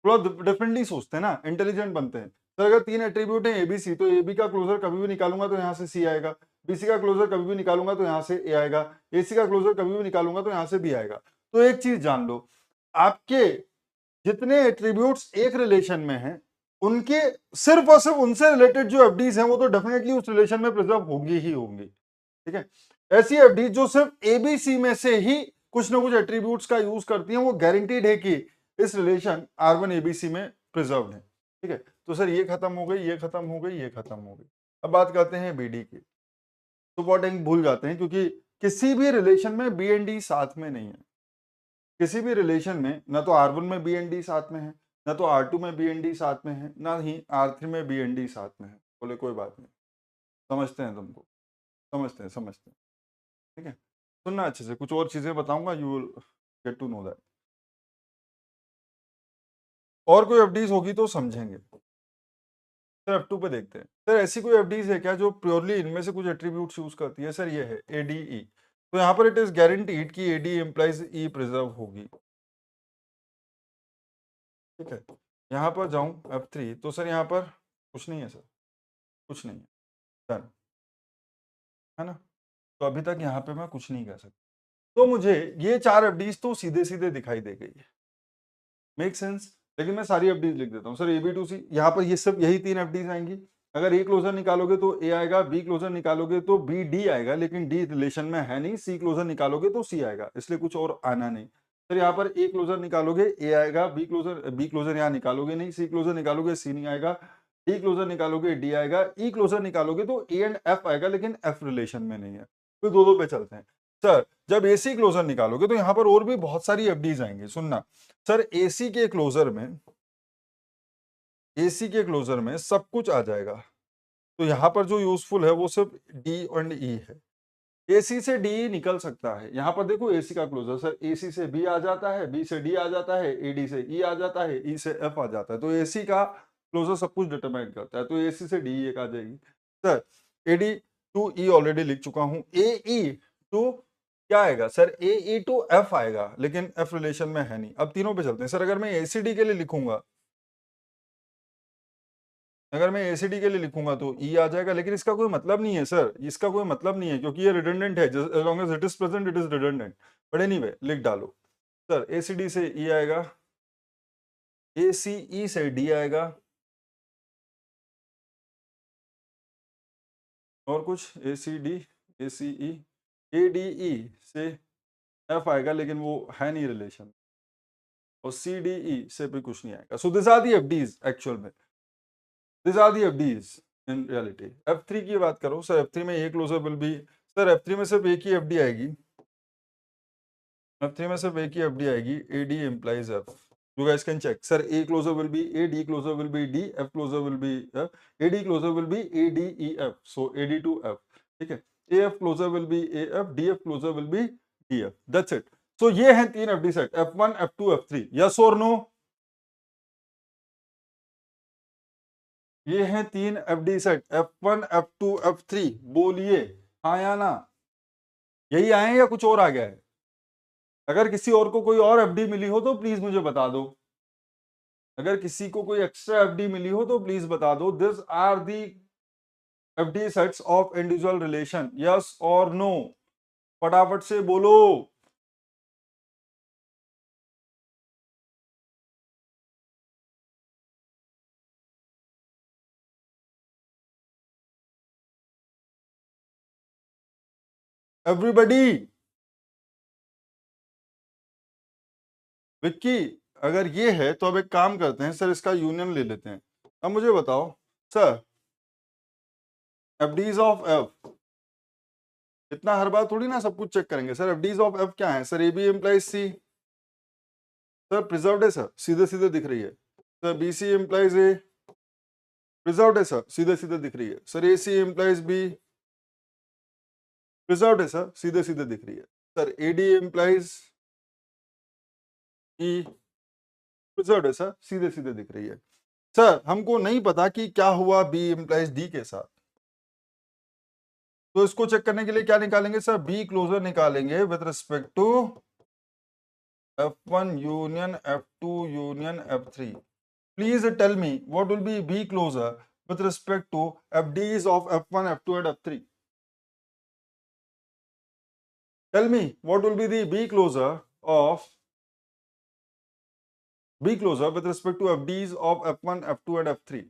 थोड़ा डिफरेंटली सोचते हैं ना, इंटेलिजेंट बनते हैं। तो अगर तीन एट्रीब्यूट है एबीसी, तो एबी का क्लोजर कभी भी निकालूंगा तो यहाँ से सी आएगा, बीसी का क्लोजर कभी भी निकालूंगा तो यहाँ से ए आएगा, एसी का क्लोजर कभी भी निकालूंगा तो यहाँ से बी आएगा। तो एक चीज जान लो, आपके जितने एट्रीब्यूट्स एक रिलेशन में हैं, उनके सिर्फ और सिर्फ उनसे रिलेटेड जो एफडीज हैं वो तो डेफिनेटली उस रिलेशन में प्रिजर्व होंगी ही होंगी। ठीक है, ऐसी एफडी जो सिर्फ एबीसी में से ही कुछ ना कुछ एट्रीब्यूट्स का यूज करती हैं, वो गारंटीड है कि इस रिलेशन R1 एबीसी में प्रिजर्व्ड है। ठीक है, तो सर ये खत्म हो गई, ये खत्म हो गई, ये खत्म हो गई। अब बात करते हैं बीडी की। सपोर्टिंग भूल जाते हैं, क्योंकि किसी भी रिलेशन में बी एंड डी साथ में नहीं है। किसी भी रिलेशन में ना तो R1 में बी एंड डी साथ में है, ना तो R2 में बी एंड डी साथ में है, ना ही R3 में बी एंड डी साथ में है। बोले कोई बात नहीं, समझते हैं तुमको, समझते हैं, ठीक है। सुनना अच्छे से, कुछ और चीजें बताऊंगा, you will get to know that. और कोई एफडीज होगी तो समझेंगे। सर F2 पे देखते हैं। सर ऐसी कोई एफडीज है क्या जो प्योरली इनमें से कुछ एट्रीब्यूट यूज करती है? सर ये है एडीई। तो यहाँ पर इट इज गारंटीड कि एडी एम्प्लाइज ई प्रिजर्व होगी, ठीक है। यहाँ पर जाऊं F3, तो सर यहाँ पर कुछ नहीं है सर, कुछ नहीं है, डन है ना। तो अभी तक यहाँ पे मैं कुछ नहीं कह सकता। तो मुझे ये 4 एफडीज तो सीधे सीधे दिखाई दे गई है, मेक सेंस। लेकिन मैं सारी एफडीज लिख देता हूँ। सर AB2C, यहाँ पर ये सब यही 3 एफडीज आएंगी। अगर ए क्लोजर निकालोगे तो ए आएगा, बी क्लोजर निकालोगे तो बी डी आएगा, लेकिन डी रिलेशन में है नहीं। सी क्लोजर निकालोगे तो सी आएगा, इसलिए कुछ और आना नहीं। सर यहाँ पर ए क्लोजर निकालोगे ए आएगा, बी क्लोजर यहाँ निकालोगे नहीं, सी क्लोजर निकालोगे सी नहीं आएगा, डी क्लोजर निकालोगे डी आएगा, ई क्लोजर निकालोगे तो ए एंड एफ आएगा, लेकिन एफ रिलेशन में नहीं है। तो दो दो पे चलते हैं। सर जब एसी क्लोजर निकालोगे तो यहाँ पर और भी बहुत सारी एफडीज आएंगी, सुनना। सर एसी के क्लोजर में सब कुछ आ जाएगा। तो यहाँ पर जो यूजफुल है वो सिर्फ डी एंड ई है। एसी से डी निकल सकता है। यहाँ पर देखो एसी का क्लोजर, सर एसी से बी आ जाता है, बी से डी आ जाता है, एडी से ई आ जाता है, ई से एफ आ जाता है। तो एसी का क्लोजर सब कुछ डिटरमाइन करता है। तो एसी से डी एक आ जाएगी। Sir AD to E already लिख चुका हूं। ए ई टू क्या आएगा? Sir A E to F आएगा, लेकिन एफ रिलेशन में है नहीं। अब तीनों पे चलते हैं। सर अगर मैं एसीडी के लिए लिखूंगा, के लिए लिखूंगा तो ई आ जाएगा, लेकिन इसका कोई मतलब नहीं है सर, इसका कोई मतलब नहीं है, क्योंकि ये रिडंडेंट है। as long as it is present it is redundant, but anyway लिख डालो। सर एसीडी से ई आएगा, एसीई से डी आएगा, और कुछ एसीडी, एसीई, एडीई से एफ आएगा, लेकिन वो है नहीं रिलेशन, और सीडीई से भी कुछ नहीं आएगा। So this are the FDs actual में, this are the FDs in reality. F3 की बात करो, सर F3 में A closure will be, sir F3 में सिर्फ एक ही एफडी आएगी, F3 में सिर्फ एक ही एफडी आएगी, AD implies F. You guys can check. Sir, A closer will be A, D closer will be D, F closer will be F, AD closer will be ADEF. So AD to F. ठीक है, AF closer will be AF, DF closer will be DF. That's it. So ये हैं 3 FD set, F1, F2, F3. Yes or no? ये हैं 3 FD set, F1, F2, F3. बोलिए हाँ या ना? यही आए या कुछ और आ गया है? अगर किसी और को कोई और एफडी मिली हो तो प्लीज मुझे बता दो। अगर किसी को कोई एक्स्ट्रा एफडी मिली हो तो प्लीज बता दो। This are the FD sets of individual relation, yes और नो? फटाफट से बोलो। एवरीबडी। विक्की, अगर ये है तो अब एक काम करते हैं सर, इसका यूनियन ले लेते हैं। अब मुझे बताओ सर, एफडीज ऑफ एफ, इतना हर बार थोड़ी ना सब कुछ चेक करेंगे। सर एफडीज ऑफ एफ क्या है? Sir A B implies C, sir preserved है सर, सीधे सीधे दिख रही है। Sir B C implies A, preserved है सर, सीधे सीधे दिख रही है। Sir A C implies B, preserved है सर, सीधे सीधे दिख रही है। Sir AD implies E, preserved है सर, सीधे सीधे दिख रही है। सर हमको नहीं पता कि क्या हुआ बी एम्प्लाइज डी के साथ, तो इसको चेक करने के लिए क्या निकालेंगे? सर बी क्लोजर निकालेंगे with respect to F1 union F2 union F3. Please tell me what will be B closer with respect to FDs of F1, F2 and F3. Tell me what will be the B closer with respect to FDs of F1, F2 and F3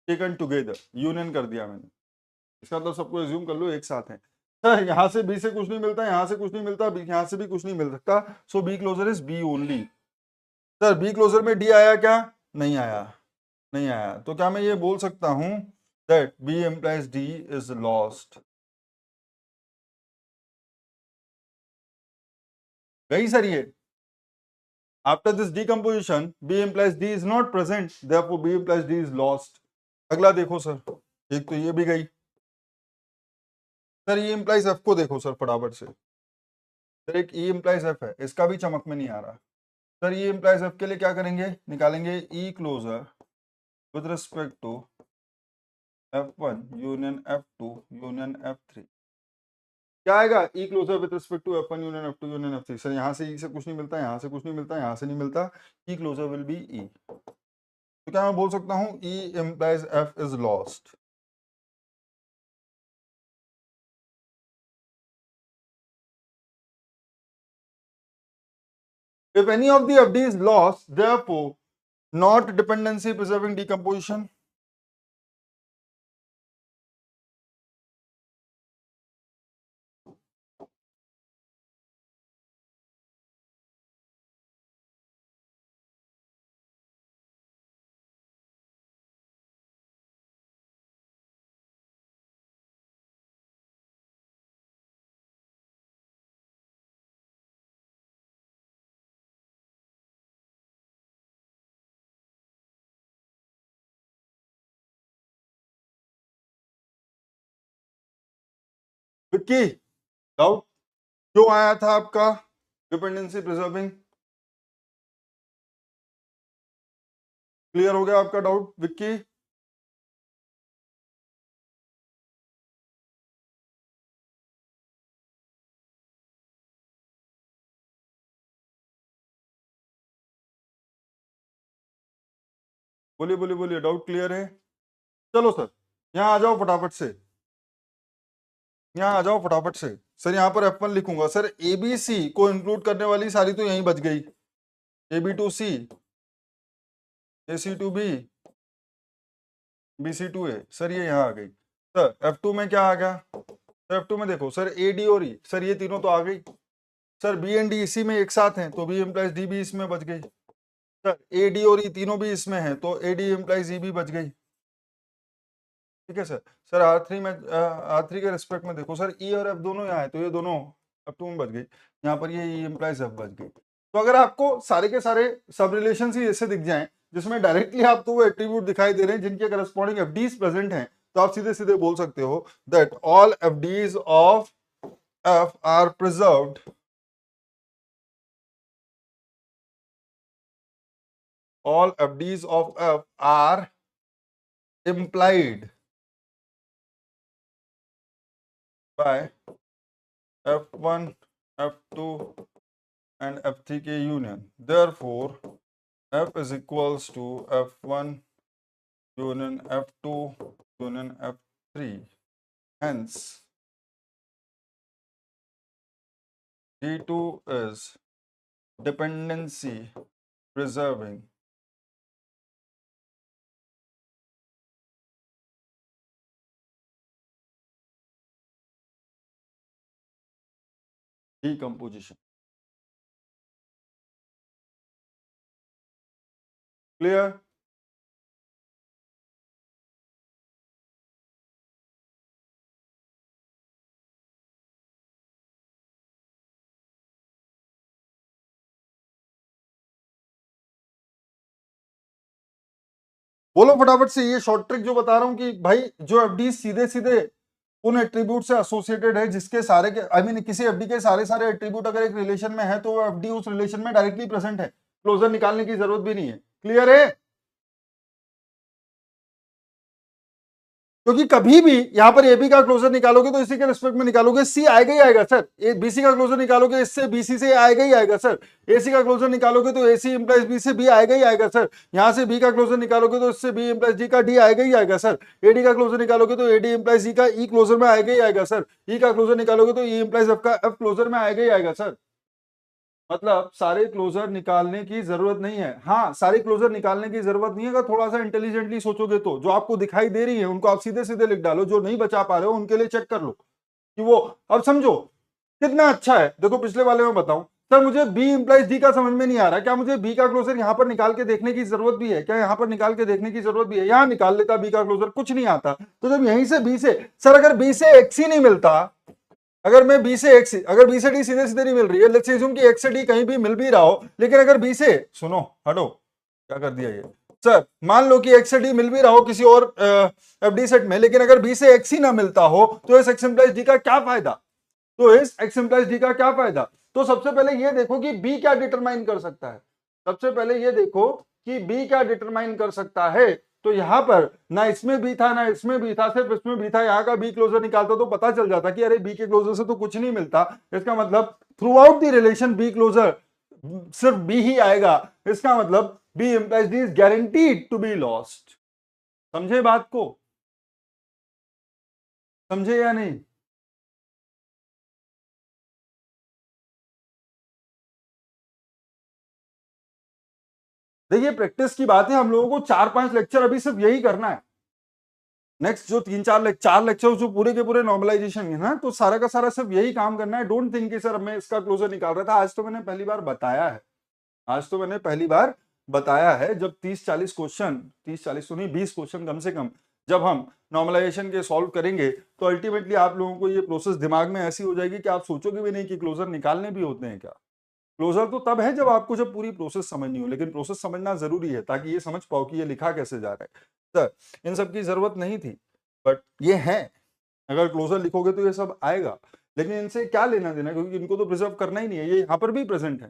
taken together. Union कर दिया मैंने, इसका मतलब सबको assume कर लो एक साथ है। सर यहाँ से बी से कुछ नहीं मिलता, यहाँ से कुछ नहीं मिलता, यहाँ से भी कुछ नहीं मिल सकता, so B closure is B only. Sir B closure में डी आया क्या? नहीं आया, नहीं आया। तो क्या मैं ये बोल सकता हूं that B implies D is lost? गई सर ये। After this decomposition B implies D is not present, therefore B implies D is lost. अगला देखो सर, एक तो ये भी गई सर। ई इम्प्लाइज एफ को देखो सर फटाफट से। सर एक ई इम्प्लाइज एफ है, इसका भी चमक में नहीं आ रहा सर। ई इम्प्लाइज एफ के लिए क्या करेंगे, निकालेंगे E closure with respect to F1 union F2 union F3। क्या आएगा, E closure with respect to F1 union F2 union F3। Sir यहाँ से ई से कुछ नहीं मिलता, यहाँ से कुछ नहीं मिलता, यहाँ से नहीं मिलता, E closure will be E. तो क्या मैं बोल सकता हूँ E implies F is lost. If any of the FD is lost, therefore not dependency preserving decomposition. Vicky, doubt क्यों आया था आपका डिपेंडेंसी प्रिजर्विंग? क्लियर हो गया आपका डाउट विक्की? बोलिए बोलिए बोलिए, डाउट क्लियर है? चलो सर यहाँ आ जाओ फटाफट से, यहाँ आ जाओ फटाफट से। सर यहाँ पर F1 लिखूंगा सर, ABC को इंक्लूड करने वाली सारी तो यहीं बच गई, AB to C, AC to B, BC to A। Sir ये यहाँ आ गई। सर F2 में क्या आ गया, सर F2 में देखो सर AD और E, सर ये तीनों तो आ गई। सर बी एंड डी इसी में एक साथ हैं तो बी इम्प्लाइज डी भी इसमें बच गई। सर ए डी और ई तीनों भी इसमें हैं तो ए डी इम्प्लाइज ई भी बच गई। ठीक है सर। सर R3 में R3 के रिस्पेक्ट में देखो सर ई और एफ दोनों यहाँ है तो ये दोनों F2 में बच गई, यहाँ पर ये ई इम्प्लाइज एफ बच गई। तो अगर आपको सारे के सारे सब रिलेशन ही ऐसे दिख जाएं जिसमें डायरेक्टली आपको वो एट्रीब्यूट दिखाई दे रहे हैं जिनके करस्पॉन्डिंग एफडीज प्रेजेंट हैं, तो आप सीधे सीधे बोल सकते हो that all FDs of F R preserved, all FDs of F are implied by F1, F2 and F3 के union. Therefore, F is equals to F1 union F2 union F3. Hence, D2 is dependency preserving decomposition. Clear? बोलो फटाफट से। ये short trick जो बता रहा हूं कि भाई जो एफडी सीधे सीधे उन एट्रीब्यूट से एसोसिएटेड है जिसके सारे के आई मीन किसी एफडी के सारे सारे एट्रीब्यूट अगर एक रिलेशन में है तो वो एफडी उस रिलेशन में डायरेक्टली प्रेजेंट है, क्लोजर निकालने की जरूरत भी नहीं है। क्लियर है? क्योंकि कभी भी यहां पर एबी का क्लोजर निकालोगे तो इसी के रिस्पेक्ट में निकालोगे, सी आएगा ही आएगा सर। बीसी का क्लोजर निकालोगे इससे बीसी से आएगा ही आएगा सर। एसी का क्लोजर निकालोगे तो एसी इंप्लाइज बी से बी आएगा ही आएगा सर। यहां से बी का क्लोजर निकालोगे तो इससे बी इंप्लाइज डी का डी आएगा ही आएगा सर। एडी का क्लोजर निकालोगे तो एडी इंप्लाइज ई का ई क्लोजर में आएगा ही आएगा सर। ई का क्लोजर निकालोगे तो ई इंप्लाइज एफ का एफ क्लोजर में आएगा ही आएगा सर। मतलब सारे क्लोजर निकालने की जरूरत नहीं है। हाँ, सारे क्लोजर निकालने की जरूरत नहीं है अगर थोड़ा सा इंटेलिजेंटली सोचोगे तो। जो आपको दिखाई दे रही है उनको आप सीधे सीधे लिख डालो, जो नहीं बचा पा रहे हो उनके लिए चेक कर लो कि वो। अब समझो कितना अच्छा है। देखो पिछले वाले में बताऊं सर, मुझे बी इंप्लाइज डी का समझ में नहीं आ रहा, क्या मुझे बी का क्लोजर यहां पर निकाल के देखने की जरूरत भी है? क्या यहां पर निकाल के देखने की जरूरत भी है? यहां निकाल लेता बी का क्लोजर, कुछ नहीं आता। तो जब यहीं से बी से सर अगर बी से एक्स ही नहीं मिलता, अगर मैं बी से एक्स, अगर बी से डी सीधे सीधे नहीं मिल रही है, लेट्स अज्यूम कि एक्स से डी कहीं भी मिल भी रहा हो, लेकिन अगर बी से, सुनो हटो क्या कर दिया ये सर, मान लो कि एक्स से डी मिल भी रहा हो किसी और एफडी सेट में, लेकिन अगर बी से एक्स ही ना मिलता हो तो इस एक्स इंप्लाइज डी का क्या फायदा, तो इस एक्स इंप्लाइज डी का क्या फायदा। तो सबसे पहले ये देखो कि बी क्या डिटरमाइन कर सकता है, सबसे पहले ये देखो कि बी क्या डिटरमाइन कर सकता है। तो यहां पर ना इसमें भी था ना इसमें भी था, सिर्फ इसमें भी था, यहाँ का बी क्लोजर निकालता तो पता चल जाता कि अरे बी के क्लोजर से तो कुछ नहीं मिलता, इसका मतलब throughout the relation B closure सिर्फ बी ही आएगा, इसका मतलब B implies D is guaranteed to be lost. समझे बात को, समझे या नहीं। देखिए प्रैक्टिस की बात है, हम लोगों को 4-5 लेक्चर अभी सिर्फ यही करना है, नेक्स्ट जो 4 लेक्चर जो पूरे के पूरे नॉर्मलाइजेशन है ना, तो सारा का सारा सिर्फ यही काम करना है। डोंट थिंक कि सर मैं इसका क्लोजर निकाल रहा था, आज तो मैंने पहली बार बताया है, आज तो मैंने पहली बार बताया है। जब 30-40 क्वेश्चन, 30-40 तो नहीं 20 क्वेश्चन कम से कम जब हम नॉर्मलाइजेशन के सॉल्व करेंगे, तो अल्टीमेटली आप लोगों को ये प्रोसेस दिमाग में ऐसी हो जाएगी कि आप सोचोगे भी नहीं कि क्लोजर निकालने भी होते हैं क्या। क्लोजर तो तब है जब आपको जब पूरी प्रोसेस समझनी हो, लेकिन प्रोसेस समझना जरूरी है ताकि ये समझ पाओ कि ये लिखा कैसे जा रहा है। सर इन सब की जरूरत नहीं थी, बट ये है, अगर क्लोजर लिखोगे तो ये सब आएगा, लेकिन इनसे क्या लेना देना, क्योंकि इनको तो प्रिजर्व करना ही नहीं है। ये यहाँ पर भी प्रेजेंट है,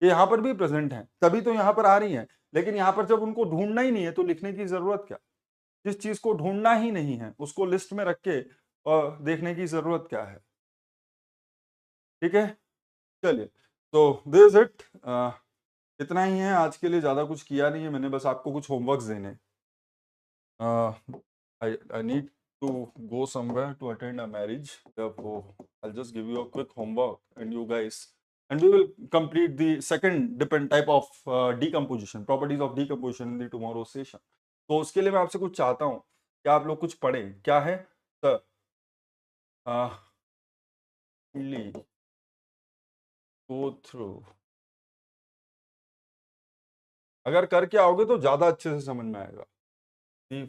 ये यहाँ पर भी प्रेजेंट है, तभी तो यहाँ पर आ रही है, लेकिन यहाँ पर जब उनको ढूंढना ही नहीं है तो लिखने की जरूरत क्या। जिस चीज को ढूंढना ही नहीं है उसको लिस्ट में रख के और देखने की जरूरत क्या है। ठीक है, चलिए, तो दिस इट, इतना ही है आज के लिए, ज्यादा कुछ किया नहीं है मैंने, बस आपको कुछ होमवर्क्स देने। I need to go somewhere to attend a marriage, therefore I'll just give you a quick homework and you guys, and we will complete the second depend type of decomposition, properties of decomposition in the tomorrow session. तो उसके लिए मैं आपसे कुछ चाहता हूँ कि आप लोग कुछ पढ़ें, क्या है सर, go through, अगर करके आओगे तो ज्यादा अच्छे से समझ में आएगा। The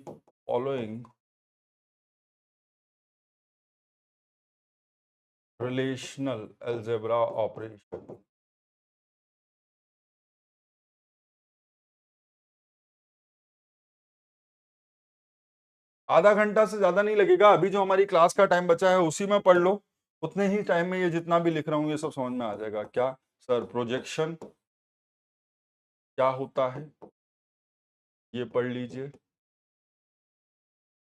following relational algebra operation, आधा घंटा से ज्यादा नहीं लगेगा, अभी जो हमारी क्लास का टाइम बचा है उसी में पढ़ लो, उतने ही टाइम में ये जितना भी लिख रहा हूँ ये सब समझ में आ जाएगा। क्या सर, प्रोजेक्शन क्या होता है ये पढ़ लीजिए।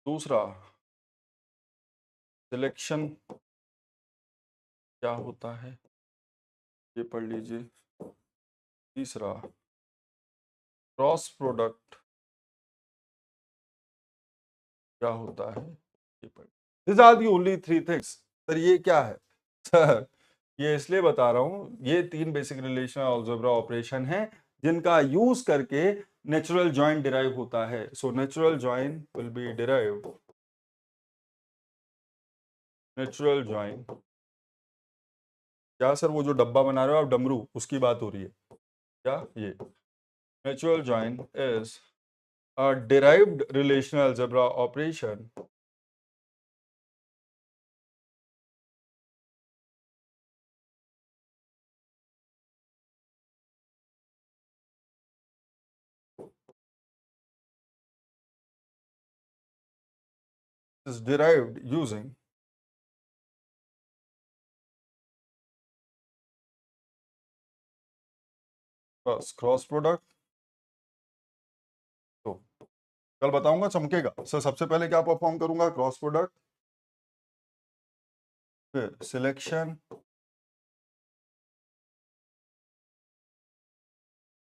दूसरा, सिलेक्शन क्या होता है ये पढ़ लीजिए। तीसरा, क्रॉस प्रोडक्ट क्या होता है ये पढ़। This are the only 3 things. Sir ये क्या है सर, ये इसलिए बता रहा हूँ, ये 3 बेसिक रिलेशनल अलजेब्रा ऑपरेशन है जिनका यूज करके नेचुरल जॉइन डिराइव होता है। So natural join will be derived, natural join, क्या सर वो जो डब्बा बना रहे हो आप डमरू, उसकी बात हो रही है क्या। ये natural join is a derived relational algebra operation is derived using cross product. तो कल बताऊंगा, चमकेगा सर। सबसे पहले क्या परफॉर्म करूंगा, क्रॉस प्रोडक्ट, फिर सिलेक्शन,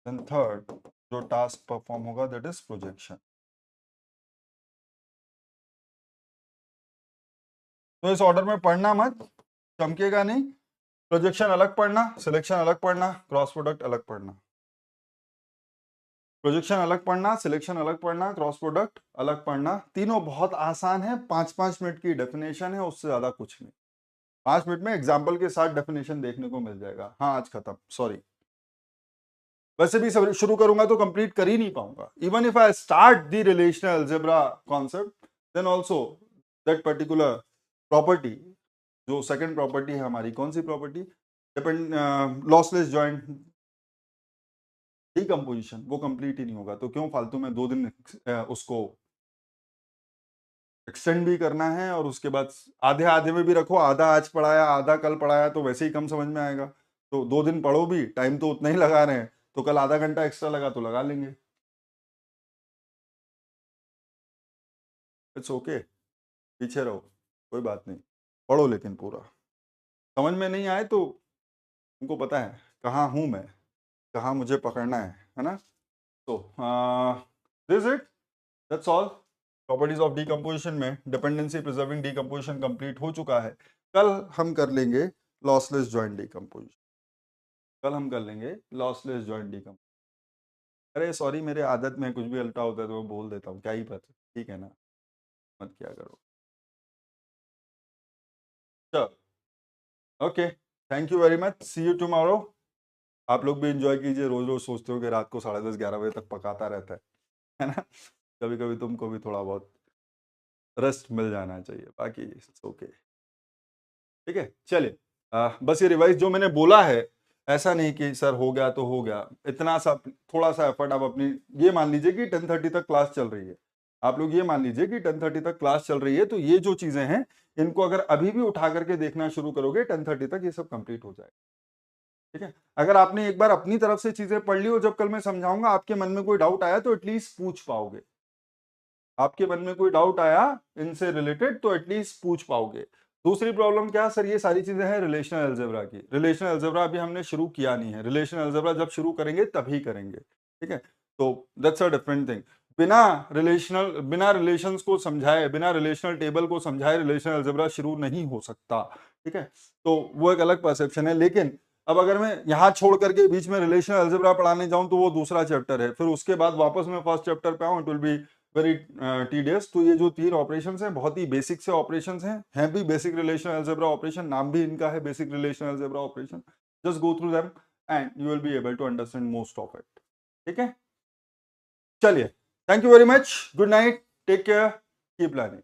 देन थर्ड जो टास्क परफॉर्म होगा दैट इज प्रोजेक्शन। तो इस ऑर्डर में पढ़ना मत, चमकेगा नहीं। प्रोजेक्शन अलग पढ़ना, सिलेक्शन अलग पढ़ना, क्रॉस प्रोडक्ट अलग पढ़ना। प्रोजेक्शन अलग पढ़ना, सिलेक्शन अलग पढ़ना, क्रॉस प्रोडक्ट अलग पढ़ना। तीनों बहुत आसान है, 5-5 मिनट की डेफिनेशन है, उससे ज्यादा कुछ नहीं। 5 मिनट में एग्जाम्पल के साथ डेफिनेशन देखने को मिल जाएगा। हाँ आज खत्म, सॉरी। वैसे भी शुरू करूंगा तो कंप्लीट कर ही नहीं पाऊंगा। Even if I start the relational algebra concept, then also that particular property जो सेकंड प्रॉपर्टी है हमारी, कौन सी property, depend lossless join decomposition, वो कंप्लीट ही नहीं होगा, तो क्यों फालतू में 2 दिन उसको एक्सटेंड भी करना है, और उसके बाद आधे आधे में भी रखो, आधा आज पढ़ाया आधा कल पढ़ाया तो वैसे ही कम समझ में आएगा। तो 2 दिन पढ़ो भी, टाइम तो उतना ही लगा रहे हैं, तो कल आधा घंटा एक्स्ट्रा लगा तो लगा लेंगे। इट्स ओके, पीछे रहो, कोई बात नहीं, पढ़ो लेकिन पूरा। समझ में नहीं आए तो तुमको पता है कहाँ हूं मैं, कहाँ मुझे पकड़ना है ना। तो this it, that's all. Properties of decomposition में डिपेंडेंसी प्रिजर्विंग डीकम्पोजिशन कंप्लीट हो चुका है। कल हम कर लेंगे लॉसलेस जॉइंट डीकम्पोजिशन, कल हम कर लेंगे लॉसलेस जॉइंट डीकम्पोजिशन। अरे सॉरी, मेरे आदत में कुछ भी उल्टा होता है तो मैं बोल देता हूँ, क्या ही पता, ठीक है ना, मत क्या करो। चलो okay, thank you very much, see you tomorrow. आप लोग भी एंजॉय कीजिए, रोज रोज सोचते हो कि रात को 10:30-11 बजे तक पकाता रहता है ना। कभी कभी तुमको भी थोड़ा बहुत रेस्ट मिल जाना चाहिए, बाकी ओके, ठीक है। चलिए, बस ये रिवाइज जो मैंने बोला है, ऐसा नहीं कि सर हो गया तो हो गया, इतना सा थोड़ा सा एफर्ट आप अपनी, ये मान लीजिए कि 10:30 तक क्लास चल रही है, आप लोग ये मान लीजिए कि 10:30 तक क्लास चल रही है, तो ये जो चीजें हैं इनको अगर अभी भी उठा करके देखना शुरू करोगे 10:30 तक ये सब कंप्लीट हो जाएगा, ठीक है। अगर आपने एक बार अपनी तरफ से चीजें पढ़ ली और जब कल मैं समझाऊंगा आपके मन में कोई डाउट आया तो एटलीस्ट पूछ पाओगे, आपके मन में कोई डाउट आया इनसे रिलेटेड तो एटलीस्ट पूछ पाओगे। दूसरी प्रॉब्लम क्या सर, ये सारी चीजें हैं रिलेशनल अलजेब्रा की, रिलेशनल अलजेब्रा अभी हमने शुरू किया नहीं है, रिलेशनल अलजेब्रा जब शुरू करेंगे तभी करेंगे, ठीक है। तो दैट्स अ डिफरेंट थिंग। बिना रिलेशंस को समझाए, बिना रिलेशनल टेबल को समझाए रिलेशनल अलजेब्रा शुरू नहीं हो सकता, ठीक है। तो वो एक अलग परसेप्शन है, लेकिन अब अगर मैं यहाँ छोड़ करके बीच में रिलेशनल अलजेब्रा पढ़ाने जाऊं तो वो दूसरा चैप्टर है, फिर उसके बाद वापस मैं फर्स्ट चैप्टर पे आऊं, it will be very tedious. तो ये जो 3 ऑपरेशंस हैं बहुत ही बेसिक से ऑपरेशंस हैं भी बेसिक रिलेशनल अलजेब्रा ऑपरेशन, नाम भी इनका है basic relational algebra operation. Just go through them and you will be able to understand most of it, ठीक है। चलिए, thank you very much, good night, take care, keep learning.